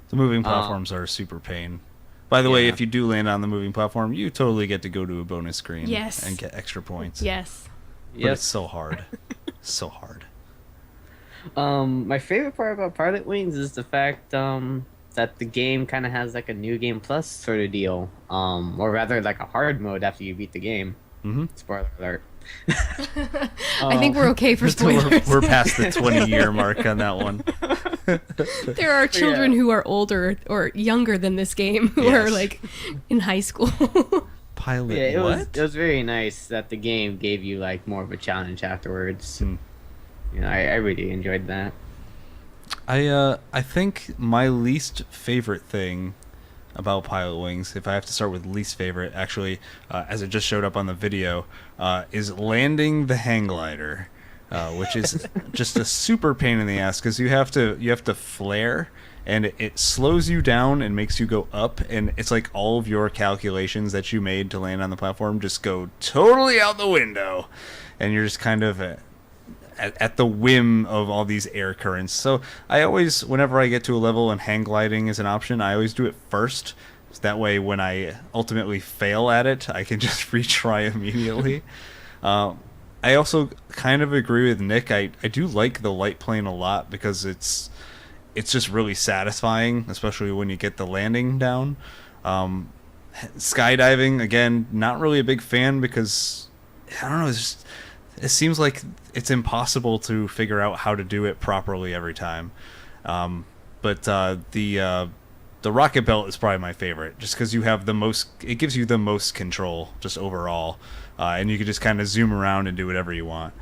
The moving platforms are a super pain. By the way, if you do land on the moving platform, you totally get to go to a bonus screen and get extra points. Yes. But it's so hard. So hard. My favorite part about Pilot Wings is the fact that the game kind of has like a new game plus sort of deal, or rather like a hard mode after you beat the game. Spoiler alert. I think we're okay for spoilers. We're past the 20-year mark on that one. There are children who are older or younger than this game who are like in high school. Pilot, it was very nice that the game gave you like more of a challenge afterwards. I really enjoyed that. I think my least favorite thing about Pilot Wings, if I have to start with least favorite, actually, as it just showed up on the video, is landing the hang glider, which is just a super pain in the ass because you have to flare and it slows you down and makes you go up, and it's like all of your calculations that you made to land on the platform just go totally out the window, and you're just kind of at the whim of all these air currents. So I always, whenever I get to a level and hang gliding is an option, I always do it first. So that way when I ultimately fail at it, I can just retry immediately. I also kind of agree with Nick. I do like the light plane a lot because it's just really satisfying, especially when you get the landing down. Skydiving, again, not really a big fan because, I don't know, it seems like it's impossible to figure out how to do it properly every time. But the rocket belt is probably my favorite, just because you have it gives you the most control just overall, and you can just kind of zoom around and do whatever you want.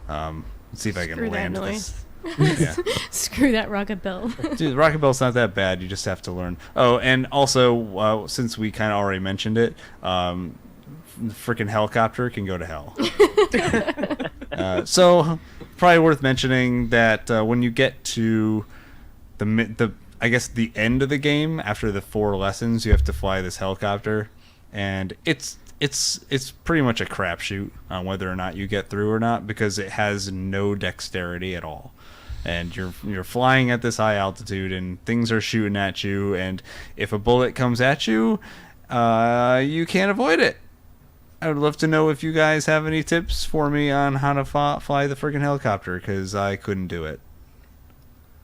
Let's see if I can land this. Yeah. Screw that rocket belt. Dude, the rocket belt's not that bad. You just have to learn. Oh, and also, since we kind of already mentioned it, the freaking helicopter can go to hell. So probably worth mentioning that when you get to the I guess the end of the game, after the 4 lessons, you have to fly this helicopter, and it's pretty much a crapshoot on whether or not you get through or not, because it has no dexterity at all. And you're flying at this high altitude, and things are shooting at you, and if a bullet comes at you, you can't avoid it. I would love to know if you guys have any tips for me on how to fly the freaking helicopter, because I couldn't do it.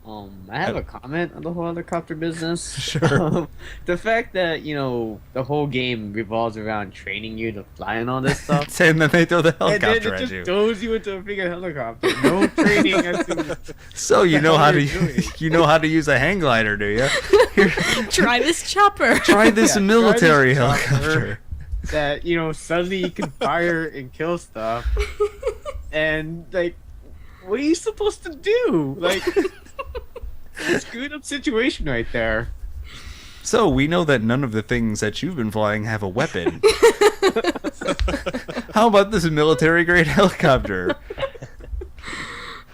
I have a comment on the whole helicopter business. Sure. The fact that, the whole game revolves around training you to fly and all this stuff. And then they throw the And helicopter then it at just you. throws you into a freaking helicopter. No training as to So you know how to doing. you know how to use a hang glider, do you? Try this chopper. Try this Yeah, military try this helicopter. that, suddenly you can fire and kill stuff. And, what are you supposed to do? Screwed up situation right there. So we know that none of the things that you've been flying have a weapon. How about this military grade helicopter?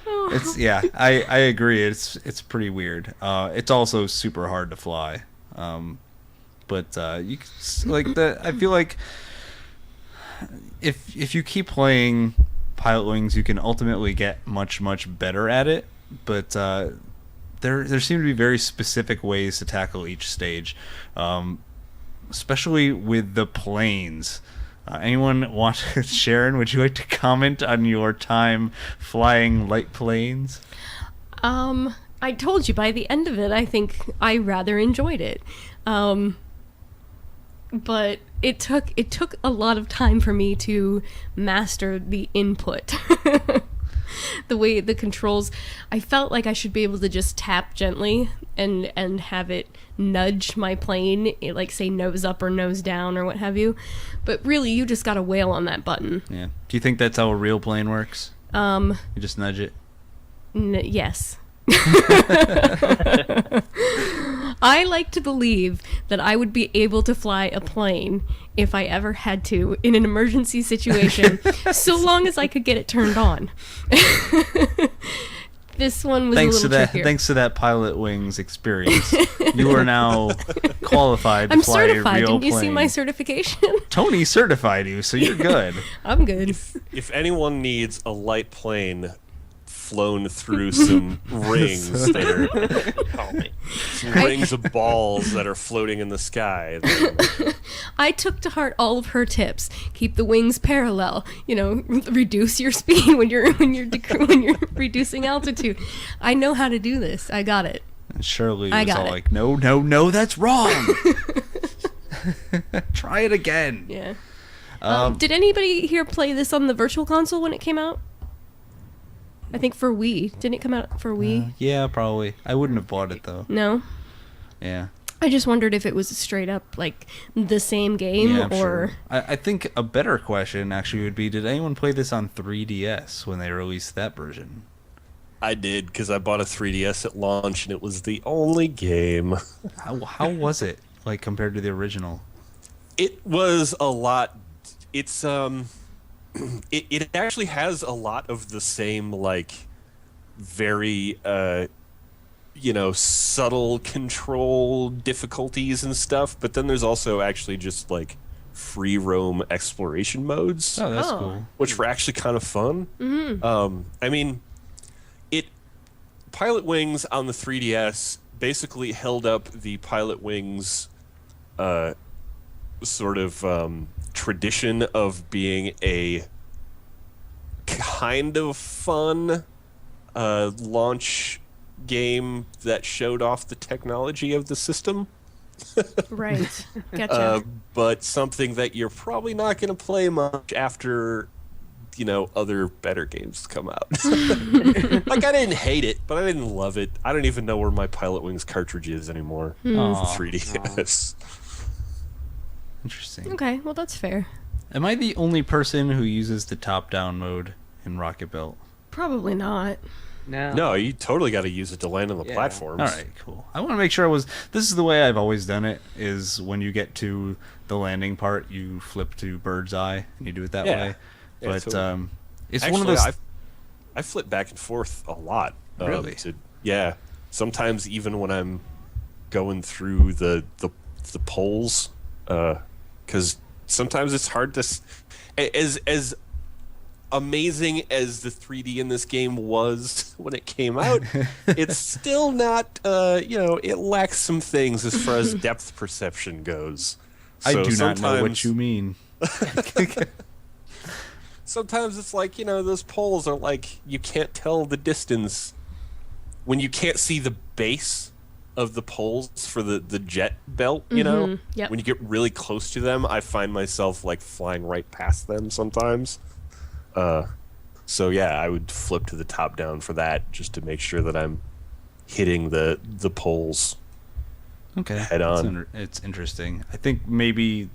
I agree. It's pretty weird. It's also super hard to fly. But I feel like if you keep playing Pilot Wings, you can ultimately get much better at it. But there seem to be very specific ways to tackle each stage, especially with the planes. Anyone want to, Sharon, would you like to comment on your time flying light planes? I told you by the end of it, I think I rather enjoyed it. But it took a lot of time for me to master the input. The way the controls, I felt like I should be able to just tap gently and have it nudge my plane, like say nose up or nose down or what have you. But really, you just got to wail on that button. Yeah. Do you think that's how a real plane works? You just nudge it? Yes. I like to believe that I would be able to fly a plane if I ever had to in an emergency situation, so long as I could get it turned on. This one was a little trickier. Thanks to that Pilot Wings experience, you are now qualified to I'm fly a certified. real Didn't you plane. see my certification? Tony certified you, so you're good. I'm good. If anyone needs a light plane flown through some rings that are Call me. some rings of balls that are floating in the sky, then I took to heart all of her tips. Keep the wings parallel. Reduce your speed when you're reducing altitude. I know how to do this. I got it. And Shirley was I got all it. like, no, that's wrong. Try it again. Yeah. Did anybody here play this on the Virtual Console when it came out? I think for Wii. Didn't it come out for Wii? Yeah, probably. I wouldn't have bought it, though. No? Yeah. I just wondered if it was straight up, like, the same game, Yeah, I'm or... sure. I think a better question, actually, would be, did anyone play this on 3DS when they released that version? I did, because I bought a 3DS at launch and it was the only game. How was it, like, compared to the original? It was a lot. It's it actually has a lot of the same, like, very subtle control difficulties and stuff, but then there's also actually just like free roam exploration modes, Oh, that's cool. which were actually kind of fun. I mean, Pilot Wings on the 3DS basically held up the Pilot Wings sort of tradition of being a kind of fun launch game that showed off the technology of the system. Right. Gotcha. But something that you're probably not going to play much after, other better games come out. Like, I didn't hate it, but I didn't love it. I don't even know where my Pilot Wings cartridge is anymore for Aw. 3DS. Interesting. Okay, well that's fair. Am I the only person who uses the top-down mode in Rocket Belt? Probably not. No, you totally got to use it to land on the platforms. All right, cool. I want to make sure this is the way I've always done it, is when you get to the landing part, you flip to bird's eye, and you do it that way. Yeah, But totally. it's Actually, one of those... I flip back and forth a lot. Really? Sometimes even when I'm going through the polls, because sometimes it's hard to... As amazing as the 3D in this game was when it came out, it's still not, it lacks some things as far as depth perception goes. I So do not know what sometimes- you mean. Sometimes it's like, those poles are like, you can't tell the distance when you can't see the base of the poles for the jet belt, Yep. When you get really close to them, I find myself like flying right past them sometimes. So yeah, I would flip to the top down for that just to make sure that I'm hitting the poles. Okay. Head on. It's interesting. I think maybe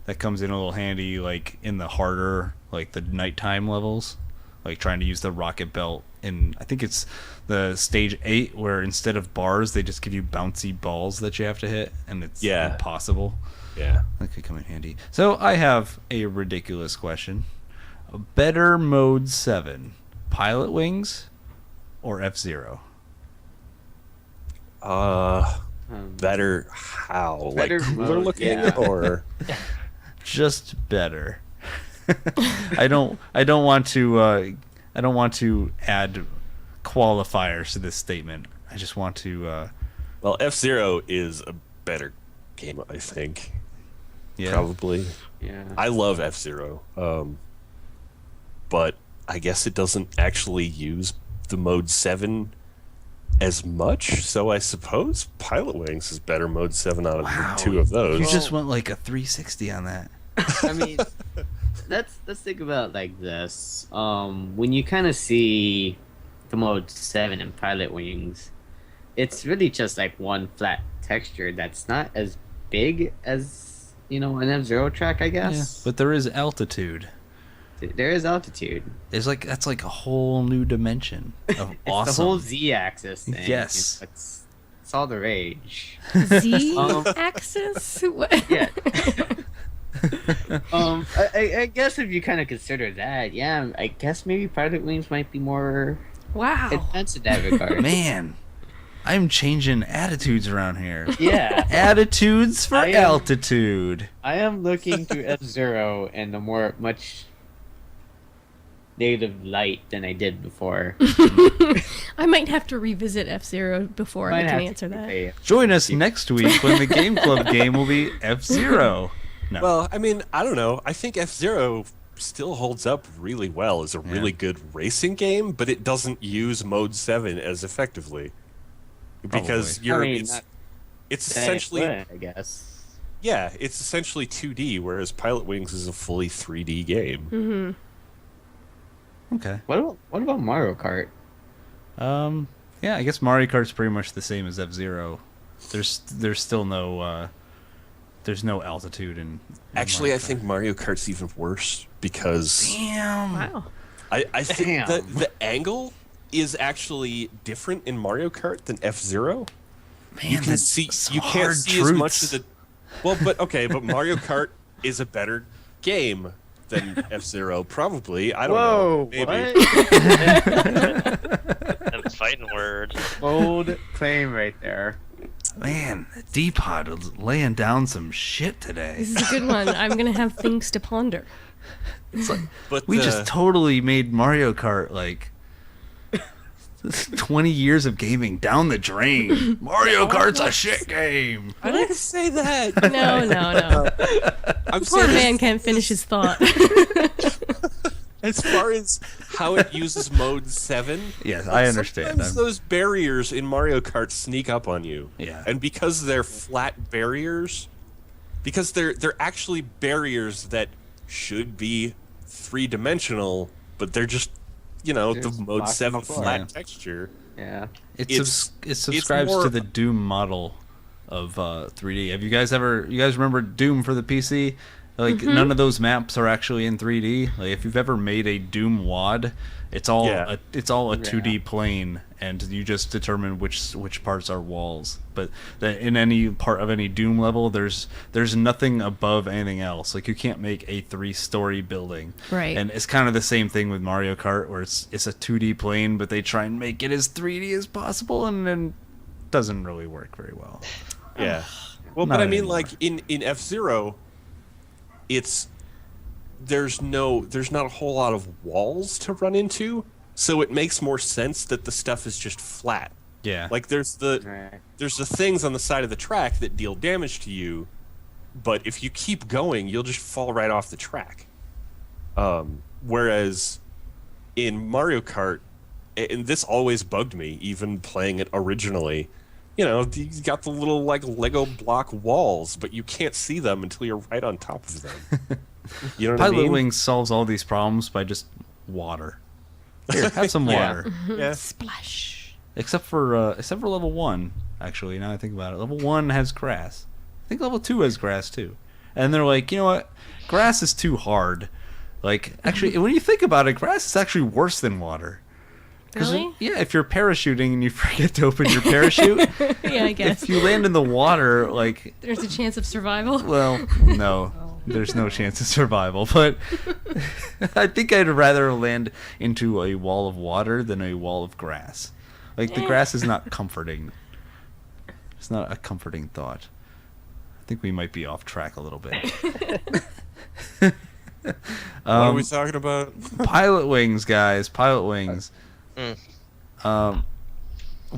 that comes in a little handy, like in the harder, like the nighttime levels, like trying to use the rocket belt in, I think it's the stage 8, where instead of bars, they just give you bouncy balls that you have to hit, and it's impossible. Yeah. That could come in handy. So I have a ridiculous question. Better Mode 7, Pilot Wings or F-Zero? Better how? Better like cooler mode, looking yeah. or Just better. I don't want to add qualifiers to this statement. I just want to well, F-Zero is a better game, I think. yeah. Probably. Yeah. I love F-Zero. But I guess it doesn't actually use the Mode 7 as much, so I suppose Pilot Wings is better Mode 7 out of Wow. the two of those. You just went like a 360 on that. I mean, let's think about it like this. When you kind of see the Mode 7 and Pilot Wings, it's really just like one flat texture that's not as big as, an F-Zero track, I Yeah, guess. but there is altitude. There is altitude. That's like a whole new dimension of It's awesome. the whole Z-axis thing. Yes. It's all the rage. Z Um, axis? Yeah. I guess if you kind of consider that, yeah, I guess maybe Pilot Wings might be more Wow. advanced in that regard. Man, I'm changing attitudes around here. Yeah. Attitudes for I am- altitude. I am looking to F-Zero in a much negative light than I did before. I might have to revisit F-Zero before I Might can have to answer that. pay- Join us next week when the Game Club game will be F-Zero. No. Well, I mean, I don't know. I think F-Zero still holds up really well as a really good racing game, but it doesn't use Mode 7 as effectively. Because it's Then essentially it would, I guess. yeah, it's essentially 2D, whereas Pilot Wings is a fully 3D game. Mm-hmm. Okay. What about Mario Kart? Yeah, I guess Mario Kart's pretty much the same as F-Zero. There's still no there's no altitude in Actually, Mario I think Mario Kart's even worse because Damn. Wow. I think Damn. the angle is actually different in Mario Kart than F-Zero. Man, You can that's see some you can't hard see as much truths. of the but Mario Kart is a better game than F-Zero, probably. I don't know. Maybe. Them fighting words. hard. Old claim right there. Man, DPod was laying down some shit today. This is a good one. I'm gonna have things to ponder. It's like But we just totally made Mario Kart like 20 years of gaming down the drain. Mario Kart's a shit game. I didn't say that. No. I'm Poor saying man can't finish his thought. as far as how it uses mode 7. Yes, I understand. Sometimes those barriers in Mario Kart sneak up on you. Yeah. And because they're flat barriers, because they're actually barriers that should be 3-dimensional, but they're just, the mode blocking 7 the floor. flat texture. Yeah. It It's subscribes more- to the Doom model of 3D. Have you guys remember Doom for the PC? Like none of those maps are actually in 3D. Like if you've ever made a Doom WAD, it's all a 2D plane, and you just determine which parts are walls. But in any part of any Doom level, there's nothing above anything else. Like you can't make a 3-story building. Right. And it's kind of the same thing with Mario Kart, where it's a 2D plane, but they try and make it as 3D as possible, and then it doesn't really work very well. Yeah. Well, Not but I mean, anymore. like in F-Zero, there's not a whole lot of walls to run into, so it makes more sense that the stuff is just flat. Yeah. Like there's the things on the side of the track that deal damage to you, but if you keep going, you'll just fall right off the track. Whereas in Mario Kart, and this always bugged me, even playing it originally, you got the little like Lego block walls, but you can't see them until you're right on top of them. You know what I Pilot mean? Wings solves all these problems by just water. Here, have some water. Yeah. Splash. Except for level 1, actually, now I think about it. Level 1 has grass. I think level 2 has grass too. And they're like, you know what? Grass is too hard. Like, actually, when you think about it, grass is actually worse than water. 'Cause, Really? yeah, if you're parachuting and you forget to open your parachute, Yeah, I guess. if you land in the water, like, There's a chance of survival. well, no. There's no chance of survival, but I think I'd rather land into a wall of water than a wall of grass. Like, the grass is not comforting. It's not a comforting thought. I think we might be off track a little bit. What are we talking about? Pilot Wings, guys. Pilot Wings.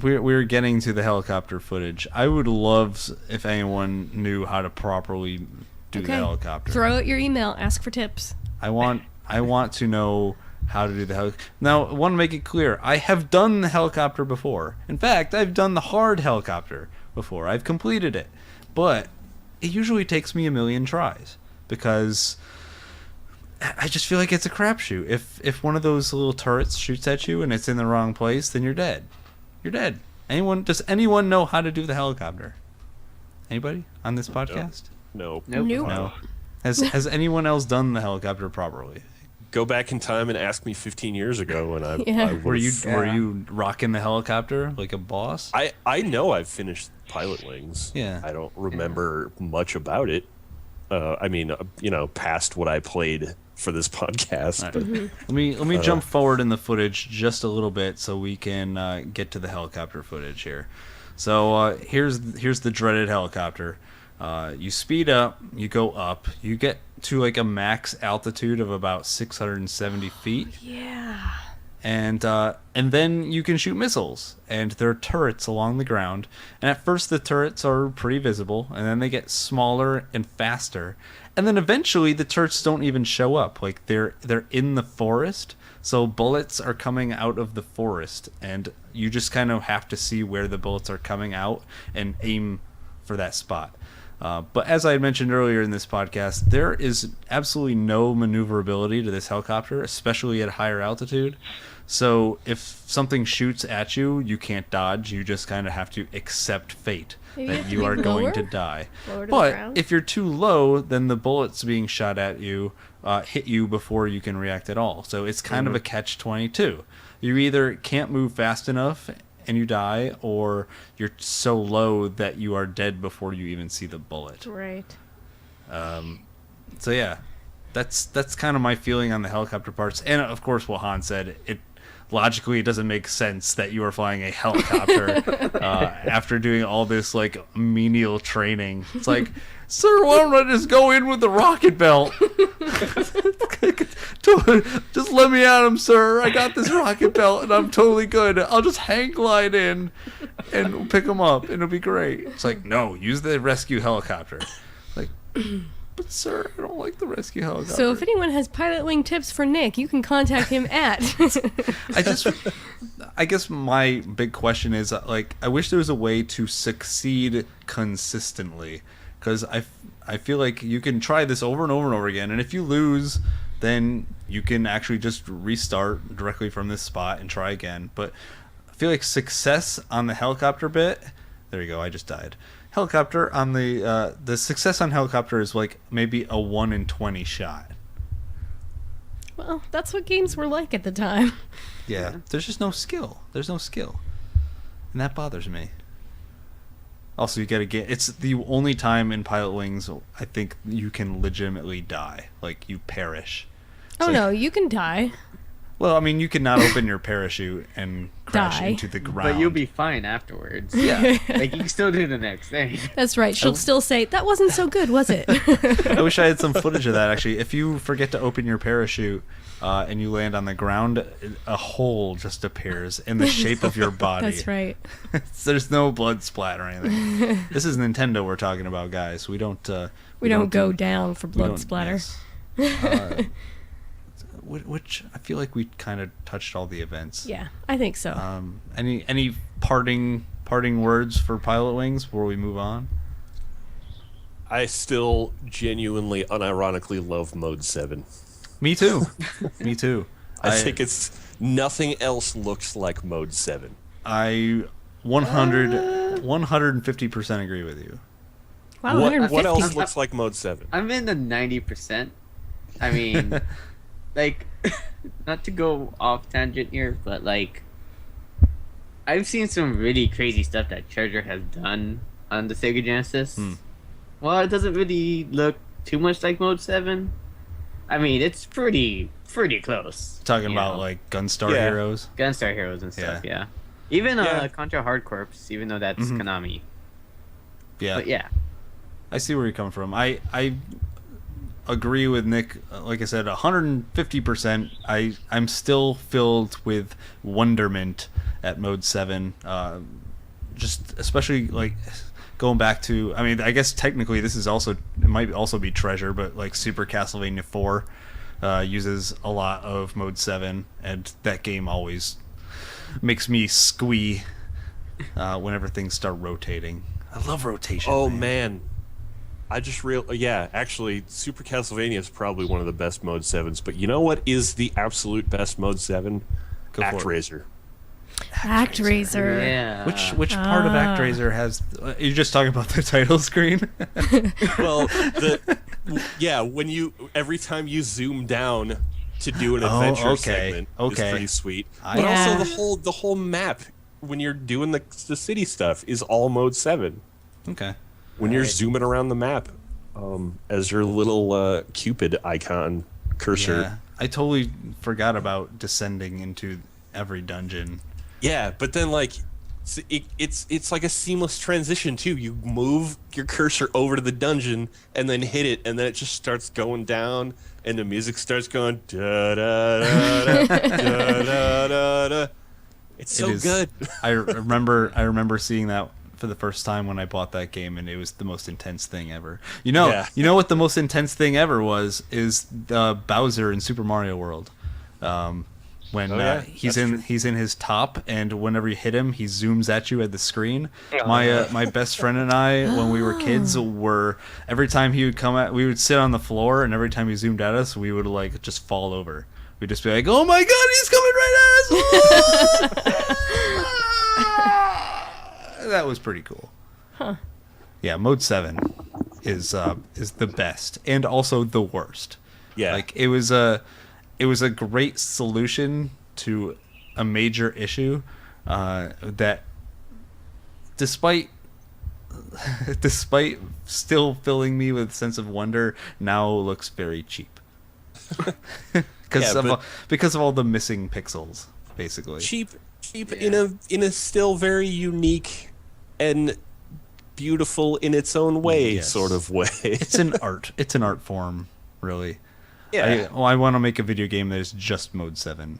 We're getting to the helicopter footage. I would love if anyone knew how to properly do the helicopter. Throw out your email. Ask for tips. I want to know how to do the helicopter. Now, I want to make it clear. I have done the helicopter before. In fact, I've done the hard helicopter before. I've completed it. But it usually takes me a million tries because I just feel like it's a crapshoot. If one of those little turrets shoots at you and it's in the wrong place, then you're dead. You're dead. Does anyone know how to do the helicopter? Anybody on this podcast? No. Nope. No. Has anyone else done the helicopter properly? Go back in time and ask me 15 years ago when I Were you would've- rocking the helicopter like a boss? I know I've finished Pilot Wings. Yeah. I don't remember much about it. I mean, past what I played for this podcast. But Let me jump forward in the footage just a little bit so we can get to the helicopter footage here. So here's the dreaded helicopter. You speed up, you go up, you get to like a max altitude of about 670 feet. Yeah. And then you can shoot missiles, and there are turrets along the ground. And at first the turrets are pretty visible, and then they get smaller and faster. And then eventually the turrets don't even show up. Like they're in the forest, so bullets are coming out of the forest, and you just kind of have to see where the bullets are coming out and aim for that spot. But as I had mentioned earlier in this podcast, there is absolutely no maneuverability to this helicopter, especially at higher altitude. So if something shoots at you, you can't dodge. You just kind of have to accept fate Maybe you that have you to are be going lower? to die. Lower to the But ground? if you're too low, then the bullets being shot at you hit you before you can react at all. So it's kind of a catch-22. You either can't move fast enough and you die, or you're so low that you are dead before you even see the bullet. Right. So yeah, that's kind of my feeling on the helicopter parts. And of course, what Han said, logically it doesn't make sense that you are flying a helicopter after doing all this like menial training. It's like, sir, why don't I just go in with the rocket belt? Just let me at him, sir. I got this rocket belt and I'm totally good. I'll just hang glide in and pick him up and it'll be great. It's like, no, use the rescue helicopter. Like, but sir, I don't like the rescue helicopter. So if anyone has pilot wing tips for Nick, you can contact him at. I guess my big question is like, I wish there was a way to succeed consistently, because I feel like you can try this over and over and over again, and if you lose, then you can actually just restart directly from this spot and try again. But I feel like success on the helicopter bit, there you go, I just died. Helicopter on the success on helicopter is like maybe a 1 in 20 shot. Well, that's what games were like at the time. Yeah, there's just no skill. There's no skill, and that bothers me. Also, you gotta get. It's the only time in Pilot Wings I think you can legitimately die, like you perish. Oh no, you can die. Well, I mean, you can not open your parachute and crash Die. into the ground. But you'll be fine afterwards. Yeah. Like, you can still do the next thing. That's right. She'll still say, that wasn't so good, was it? I wish I had some footage of that, actually. If you forget to open your parachute and you land on the ground, a hole just appears in the shape of your body. That's right. There's no blood splat or anything. This is Nintendo we're talking about, guys. We don't... We don't go down for we blood don't- splatter. yes. Which I feel like we kind of touched all the events. Yeah, I think so. Any parting words for Pilot Wings before we move on? I still genuinely, unironically love Mode 7. Me too. Me too. I think it's nothing else looks like Mode 7. I 150% agree with you. Wow, What 150. else looks like Mode 7? I'm in the 90%. I mean, like, not to go off tangent here, but like, I've seen some really crazy stuff that Treasure has done on the Sega Genesis. Well, it doesn't really look too much like Mode 7. I mean, it's pretty close. Talking you about know? like Gunstar Yeah. Heroes. Gunstar Heroes and stuff, yeah. Even Contra Hard Corps, even though that's Konami. Yeah. But yeah. I see where you're coming from. I agree with Nick. Like I said, 150%. I'm still filled with wonderment at Mode 7. Just especially like going back to. I mean, I guess technically this is also, it might also be Treasure, but like Super Castlevania 4 uses a lot of Mode 7, and that game always makes me squee whenever things start rotating. I love rotation. Oh man, I just actually, Super Castlevania is probably one of the best Mode 7s. But you know what is the absolute best Mode 7? Go for it. ActRaiser. ActRaiser. Yeah. Which part of ActRaiser has? You're just talking about the title screen. Well, when you every time you zoom down to do an adventure segment, is pretty sweet. But also the whole map when you're doing the city stuff is all Mode 7. Okay. When you're zooming around the map, as your little Cupid icon cursor. Yeah. I totally forgot about descending into every dungeon. Yeah, but then like it's like a seamless transition too. You move your cursor over to the dungeon and then hit it, and then it just starts going down, and the music starts going da da da da da da da da. It's so good. I remember seeing that for the first time when I bought that game, and it was the most intense thing ever. You know what the most intense thing ever is Bowser in Super Mario World. When he's in his top, and whenever you hit him, he zooms at you at the screen. My best friend and I, when we were kids, were every time he would come at, we would sit on the floor, and every time he zoomed at us, we would like just fall over. We'd just be like, "Oh my God, he's coming right at us!" That was pretty cool. Huh. Yeah, Mode 7 is the best and also the worst. Yeah. Like it was a great solution to a major issue that despite still filling me with a sense of wonder, now looks very cheap. Because of all the missing pixels. basically. Cheap in a still very unique and beautiful in its own way sort of way. It's an art form, really. Yeah. I want to make a video game that is just mode 7.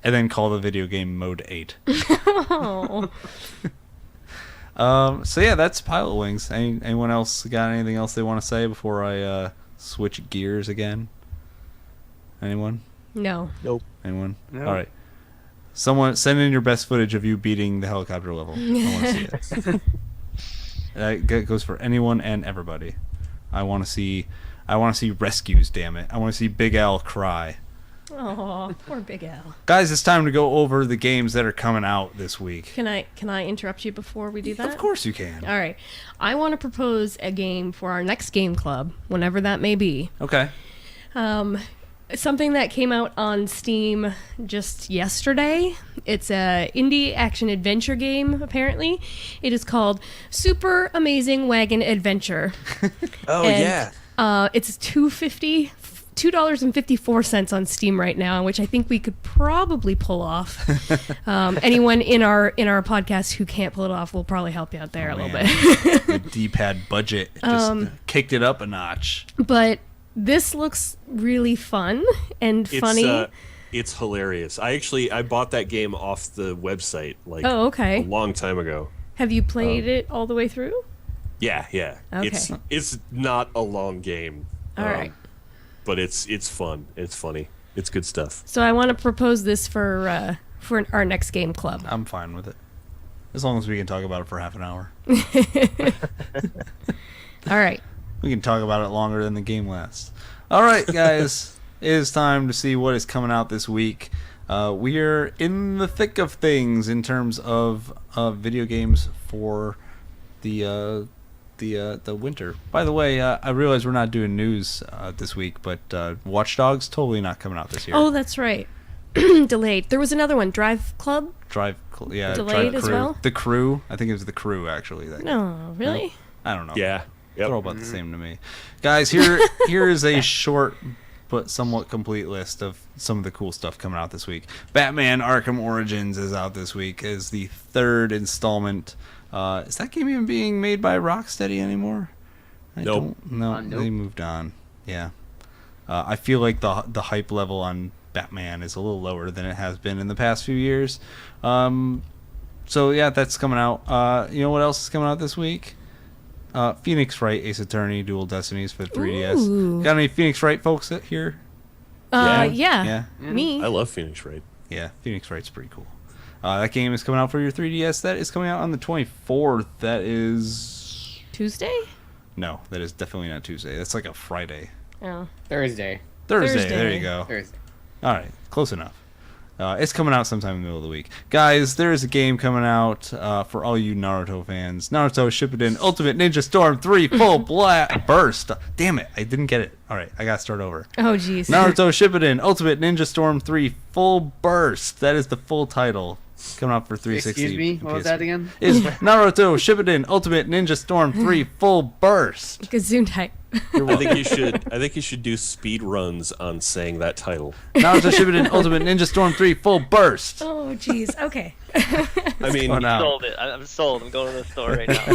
And then call the video game mode 8. Oh. So yeah, that's Pilot Wings. Anyone else got anything else they want to say before I switch gears again? Anyone? No. Nope. Anyone? No. All right. Someone send in your best footage of you beating the helicopter level. I want to see it. That goes for anyone and everybody. I want to see rescues. Damn it! I want to see Big Al cry. Oh, poor Big Al. Guys, it's time to go over the games that are coming out this week. Can I interrupt you before we do that? Of course you can. All right. I want to propose a game for our next game club, whenever that may be. Okay. Something that came out on Steam just yesterday. It's a indie action adventure game, apparently. It is called Super Amazing Wagon Adventure. Oh, And, yeah. It's $2.54 on Steam right now, which I think we could probably pull off. Anyone in our podcast who can't pull it off will probably help you out there a little bit. The DPad budget just kicked it up a notch. But this looks really fun and funny. It's hilarious. I bought that game off the website like Oh, okay. a long time ago. Have you played it all the way through? Yeah. Okay. It's not a long game. All right. But it's fun. It's funny. It's good stuff. So I want to propose this for our next game club. I'm fine with it. As long as we can talk about it for half an hour. All right. We can talk about it longer than the game lasts. All right, guys. It is time to see what is coming out this week. We are in the thick of things in terms of video games for the winter. By the way, I realize we're not doing news this week, but Watch Dogs totally not coming out this year. Oh, that's right. Delayed. There was another one, Drive Club. Delayed Delayed as well? The Crew. I think it was The Crew actually. No, really? I don't know. Yeah. Yep. They're all about the same to me. Guys, here is a short but somewhat complete list of some of the cool stuff coming out this week. Batman Arkham Origins is out this week as the third installment. Is that game even being made by Rocksteady anymore? Nope. No, Nope. they moved on. Yeah. I feel like the hype level on Batman is a little lower than it has been in the past few years. So yeah, that's coming out. You know what else is coming out this week? Phoenix Wright Ace Attorney Dual Destinies for 3DS. Ooh. Got any Phoenix Wright folks here? Yeah. Yeah. Me. I love Phoenix Wright. Yeah, Phoenix Wright's pretty cool. That game is coming out for your 3DS. That is coming out on the 24th. That is... Tuesday? No, that is definitely not Tuesday. That's like a Friday. Oh. Thursday. Thursday. There you go. Thursday. All right, close enough. It's coming out sometime in the middle of the week. Guys, there is a game coming out for all you Naruto fans. Naruto Shippuden Ultimate Ninja Storm 3 Full Burst. Damn it, I didn't get it. All right, I got to start over. Oh, jeez. Naruto Shippuden Ultimate Ninja Storm 3 Full Burst. That is the full title. Coming out for 360. Excuse me? What was that again? Is Naruto Shippuden Ultimate Ninja Storm 3 Full Burst. Gesundheit. I think you should do speed runs on saying that title. Naruto Shippuden Ultimate Ninja Storm 3 Full Burst. Oh, jeez. Okay. I mean, going on? Sold it. I'm sold. I'm going to the store right now.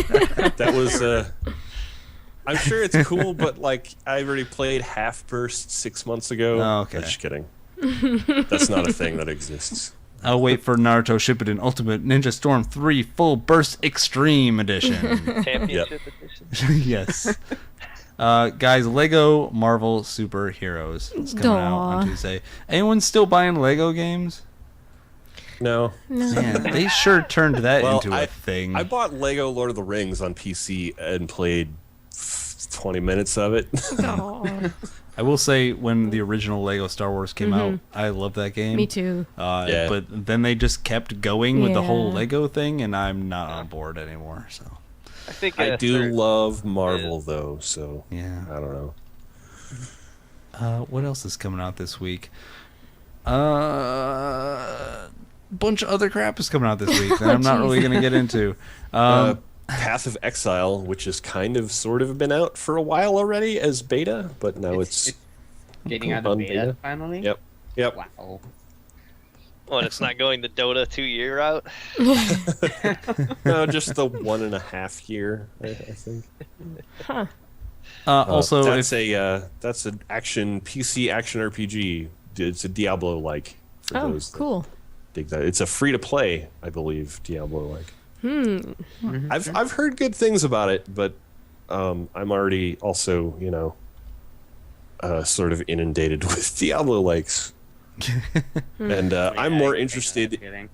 that was I'm sure it's cool, but like I already played Half Burst 6 months ago. Oh, okay. I'm just kidding. That's not a thing that exists. I'll wait for Naruto Shippuden Ultimate Ninja Storm 3 Full Burst Extreme Edition. Championship edition. Yes. Guys, Lego Marvel Super Heroes is coming out on Tuesday. Anyone still buying Lego games? No. Man, they sure turned that into a thing. I bought Lego Lord of the Rings on PC and played 20 minutes of it. Aw. I will say, when the original Lego Star Wars came out, I loved that game. Me too. Yeah. But then they just kept going with the whole Yeah. Lego thing, and I'm not on board anymore. So I think I do third- love Marvel though, so yeah. I don't know. What else is coming out this week? Bunch of other crap is coming out this week that I'm not really going to get into. Path of Exile, which has kind of sort of been out for a while already as beta, but now it's Getting out on of beta beta. finally? Yep. Wow. Well, it's not going the Dota 2-year route. No, just the 1.5 year, I think. Huh. Also, that's that's an PC action RPG. It's a Diablo-like. For Oh, those that cool. dig that. It's a free-to-play, I believe, Diablo-like. Mm-hmm. I've heard good things about it, but I'm already also sort of inundated with Diablo-likes, and I'm more interested.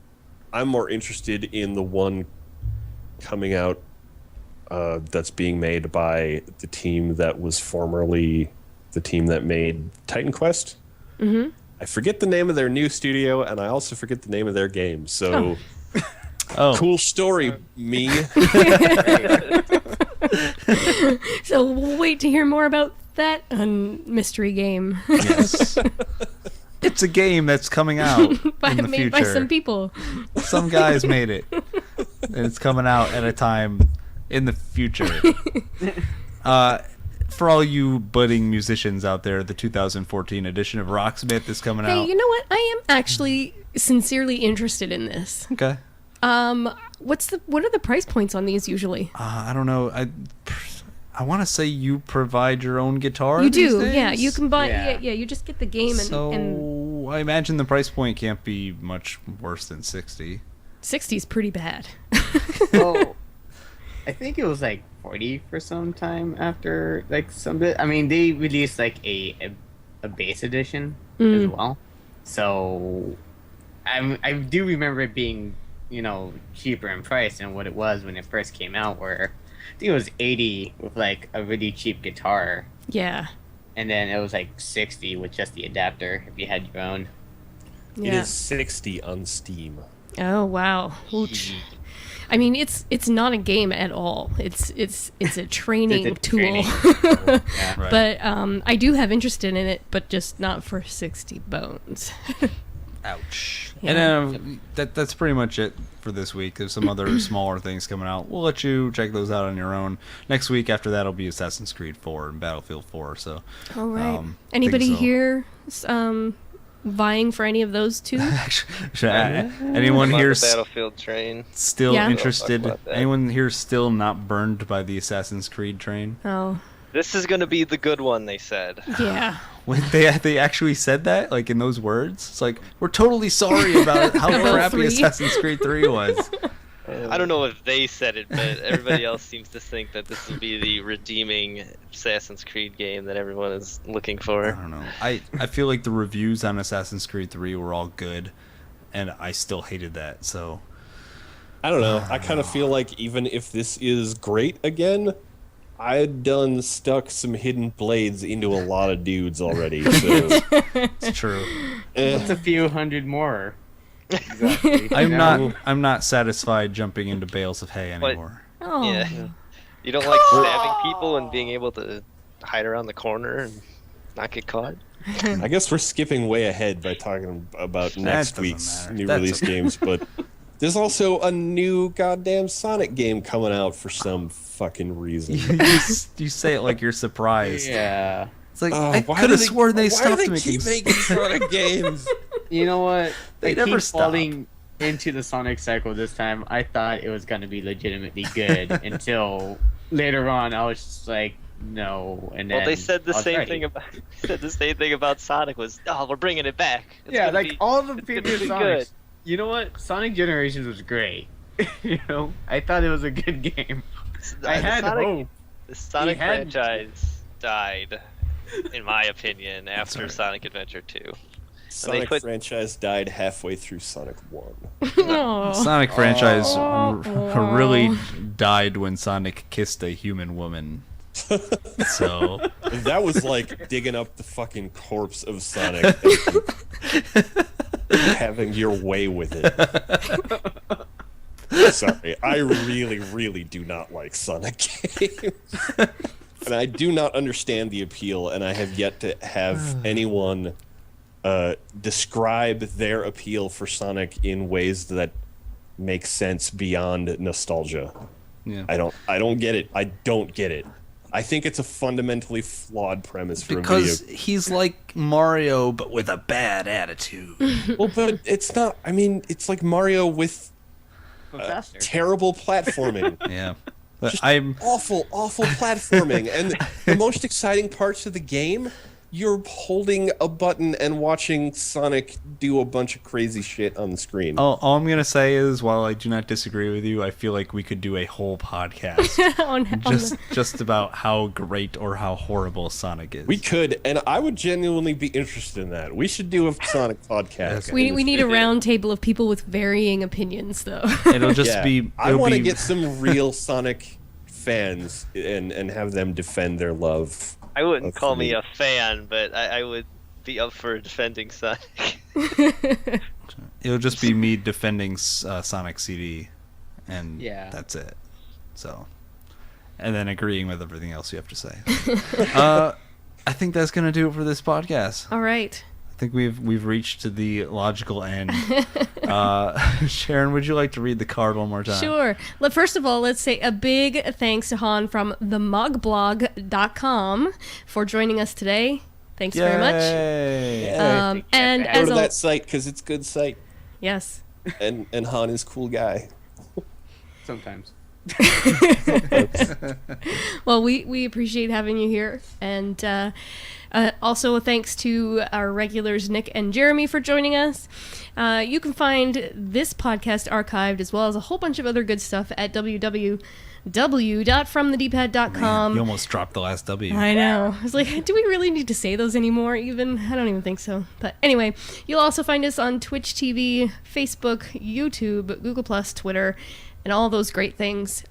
I'm more interested in the one coming out that's being made by the team that was formerly the team that made Titan Quest. Mm-hmm. I forget the name of their new studio, and I also forget the name of their game. So, cool story, me. So we'll wait to hear more about that mystery game. yes. It's a game that's coming out in the made future. by some people. Some guys made it, and it's coming out at a time in the future. For all you budding musicians out there, the 2014 edition of Rocksmith is coming out. Hey, you know what? I am actually sincerely interested in this. Okay. What are the price points on these usually? I don't know. I want to say you provide your own guitar. You these do, days? yeah. You can buy, Yeah. yeah. You just get the game, So and I imagine the price point can't be much worse than 60. 60's pretty bad. Well, I think it was like 40 for some time after like some bit. I mean, they released like a base edition as well. So I do remember it being cheaper in price than what it was when it first came out. Where I think it was 80 with like a really cheap guitar, Yeah. and then it was like 60 with just the adapter if you had your own. It Yeah. is 60 on Steam. Oh wow. Ouch. I mean, it's not a game at all. It's a training It's a tool. training. Yeah. Right. But I do have interest in it, but just not for 60 bones. Ouch. Yeah. And that's pretty much it for this week. There's some other smaller things coming out. We'll let you check those out on your own. Next week after that will be Assassin's Creed 4 and Battlefield 4. So, All right. think Anybody so. here vying for any of those two? Anyone I'm on here the Battlefield train. still Yeah. interested? We'll talk about that. Anyone here still not burned by the Assassin's Creed train? Oh, This is gonna be the good one, they said. yeah. Wait, they actually said that, like in those words. It's like we're totally sorry about how About crappy 3. Assassin's Creed 3 was. I don't know if they said it, but everybody else seems to think that this will be the redeeming Assassin's Creed game that everyone is looking I for. don't know. I feel like the reviews on Assassin's Creed 3 were all good, and I still hated that. So I don't know. I kind of feel like even if this is great again, I'd done stuck some hidden blades into a lot of dudes already. So it's true. What's a few hundred more? Exactly. I'm not satisfied jumping into bales of hay What? anymore. Oh. Yeah. You don't like stabbing people and being able to hide around the corner and not get caught? I guess we're skipping way ahead by talking about next doesn't week's matter. new That's release okay. games, but there's also a new goddamn Sonic game coming out for some fucking reason. You say it like you're surprised. Yeah. It's like Oh, I why could do have sworn they why stopped do they making. keep making Sonic games? You know what? They I never keep stop. falling into the Sonic cycle this time. I thought it was gonna be legitimately good until later on. I was just like, no. And then Well, they said the I was same ready. thing about Sonic was, oh, we're bringing it back. It's Yeah, gonna like be- all the gonna previous be Sonics. good. You know what? Sonic Generations was great. I thought it was a good game. I had hope. The Sonic He had- franchise died, in my opinion, after Sorry. Sonic Adventure 2. Sonic put- franchise died halfway through Sonic 1. Oh. Sonic franchise Oh. really died when Sonic kissed a human woman. So That was like digging up the fucking corpse of Sonic and having your way with it. Sorry, I really, really do not like Sonic games. And I do not understand the appeal, and I have yet to have anyone describe their appeal for Sonic in ways that make sense beyond nostalgia. yeah. I don't get it. I don't get it. I think it's a fundamentally flawed premise for a Because video. he's like Mario, but with a bad attitude. Well, but it's not. I mean, it's like Mario with Faster. terrible platforming. Yeah. But Just I'm awful platforming. And the most exciting parts of the game, you're holding a button and watching Sonic do a bunch of crazy shit on the screen. all I'm gonna say is, while I do not disagree with you, I feel like we could do a whole podcast just about how great or how horrible Sonic is. We could, and I would genuinely be interested in that. We should do a Sonic podcast. Okay. We need a round table of people with varying opinions, though. It'll just Yeah. be. I it'll want to be- get some real Sonic fans and have them defend their love. I wouldn't That's call me neat. a fan, but I would be up for defending Sonic. It'll just be me defending Sonic CD, and Yeah. that's it. So, and then agreeing with everything else you have to say. I think that's gonna do it for this podcast. All right. I think we've reached the logical end. Sharon, would you like to read the card one more time? Sure. First of all, let's say a big thanks to Han from themogblog.com for joining us today. Thanks very much. Yay. And Go as to a, that site because it's a good site, yes. and Han is a cool guy. Sometimes. Well, we appreciate having you here, and also a thanks to our regulars Nick and Jeremy for joining us. You can find this podcast archived as well as a whole bunch of other good stuff at www.fromthedpad.com. You almost dropped the last W. I know. I was like, do we really need to say those anymore even? I don't even think so. But anyway, you'll also find us on Twitch TV, Facebook, YouTube, Google+, Twitter, and all those great things.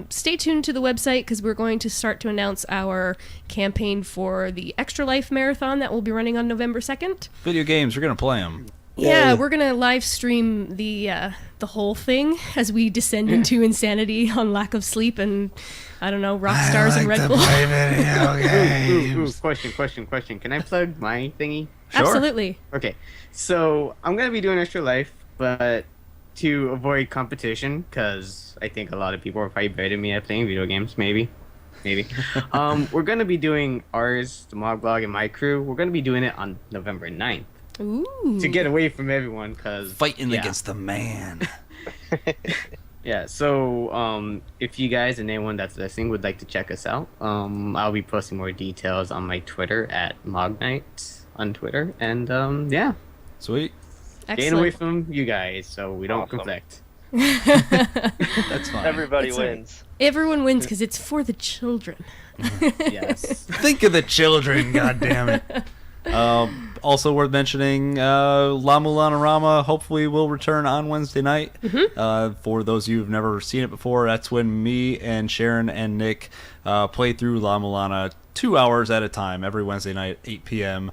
Stay tuned to the website because we're going to start to announce our campaign for the Extra Life Marathon that will be running on November 2nd. Video games, we're gonna play them. Yeah, we're going to live stream the whole thing as we descend into insanity on lack of sleep and, I don't know, rock stars and Red Bull. Ooh, question. Can I plug my thingy? Sure. Absolutely. Okay, so I'm gonna be doing Extra Life, but to avoid competition, because I think a lot of people are probably better than me at playing video games. Maybe. We're gonna be doing ours, the Mog Blog, and my crew. We're gonna be doing it on November 9th Ooh. to get away from everyone, because Fighting against the man. Yeah, so if you guys and anyone that's listening would like to check us out, I'll be posting more details on my Twitter at Mognite on Twitter, and yeah, Sweet. staying away Excellent. from you guys so we don't Awesome. conflict. That's fine. Everybody It's all right. wins. Everyone wins because it's for the children. Yes. Think of the children, goddammit. Also worth mentioning, La Mulanarama hopefully will return on Wednesday night. For those of you who've never seen it before, that's when me and Sharon and Nick play through La Mulana 2 hours at a time every Wednesday night, 8 p.m.,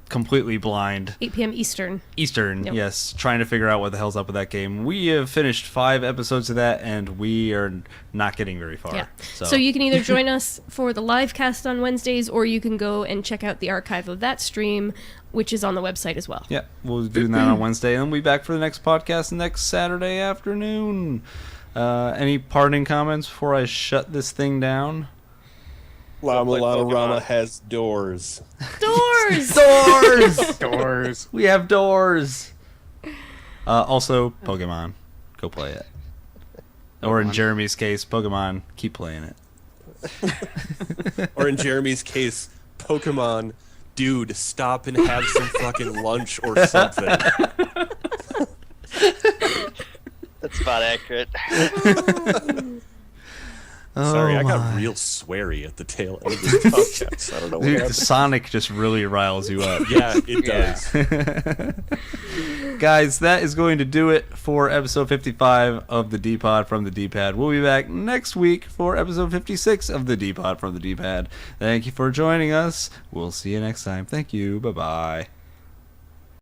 completely blind. 8 p.m. Eastern. Eastern, Yep. yes, trying to figure out what the hell's up with that game. We have finished 5 episodes of that, and we are not getting very far. Yeah. So you can either join us for the live cast on Wednesdays, or you can go and check out the archive of that stream, which is on the website as well. Yeah, we'll be doing that on Wednesday, and we'll be back for the next podcast next Saturday afternoon. Any parting comments before I shut this thing down? La Play Mulana Rama Pokemon. has doors. Doors! Doors! Doors. We have doors! Also, Pokemon. Go play it. Or in Pokemon. Jeremy's case, Pokemon, keep playing it. Or in Jeremy's case, Pokemon, dude, stop and have some fucking lunch or something. That's about accurate. Sorry, I got my. real sweary at the tail end of this podcast. I don't know what Dude, happened. Sonic just really riles you up. Yeah, it does. Guys, that is going to do it for episode 55 of the DPod from the DPad. We'll be back next week for episode 56 of the DPod from the DPad. Thank you for joining us. We'll see you next time. Thank you. Bye-bye.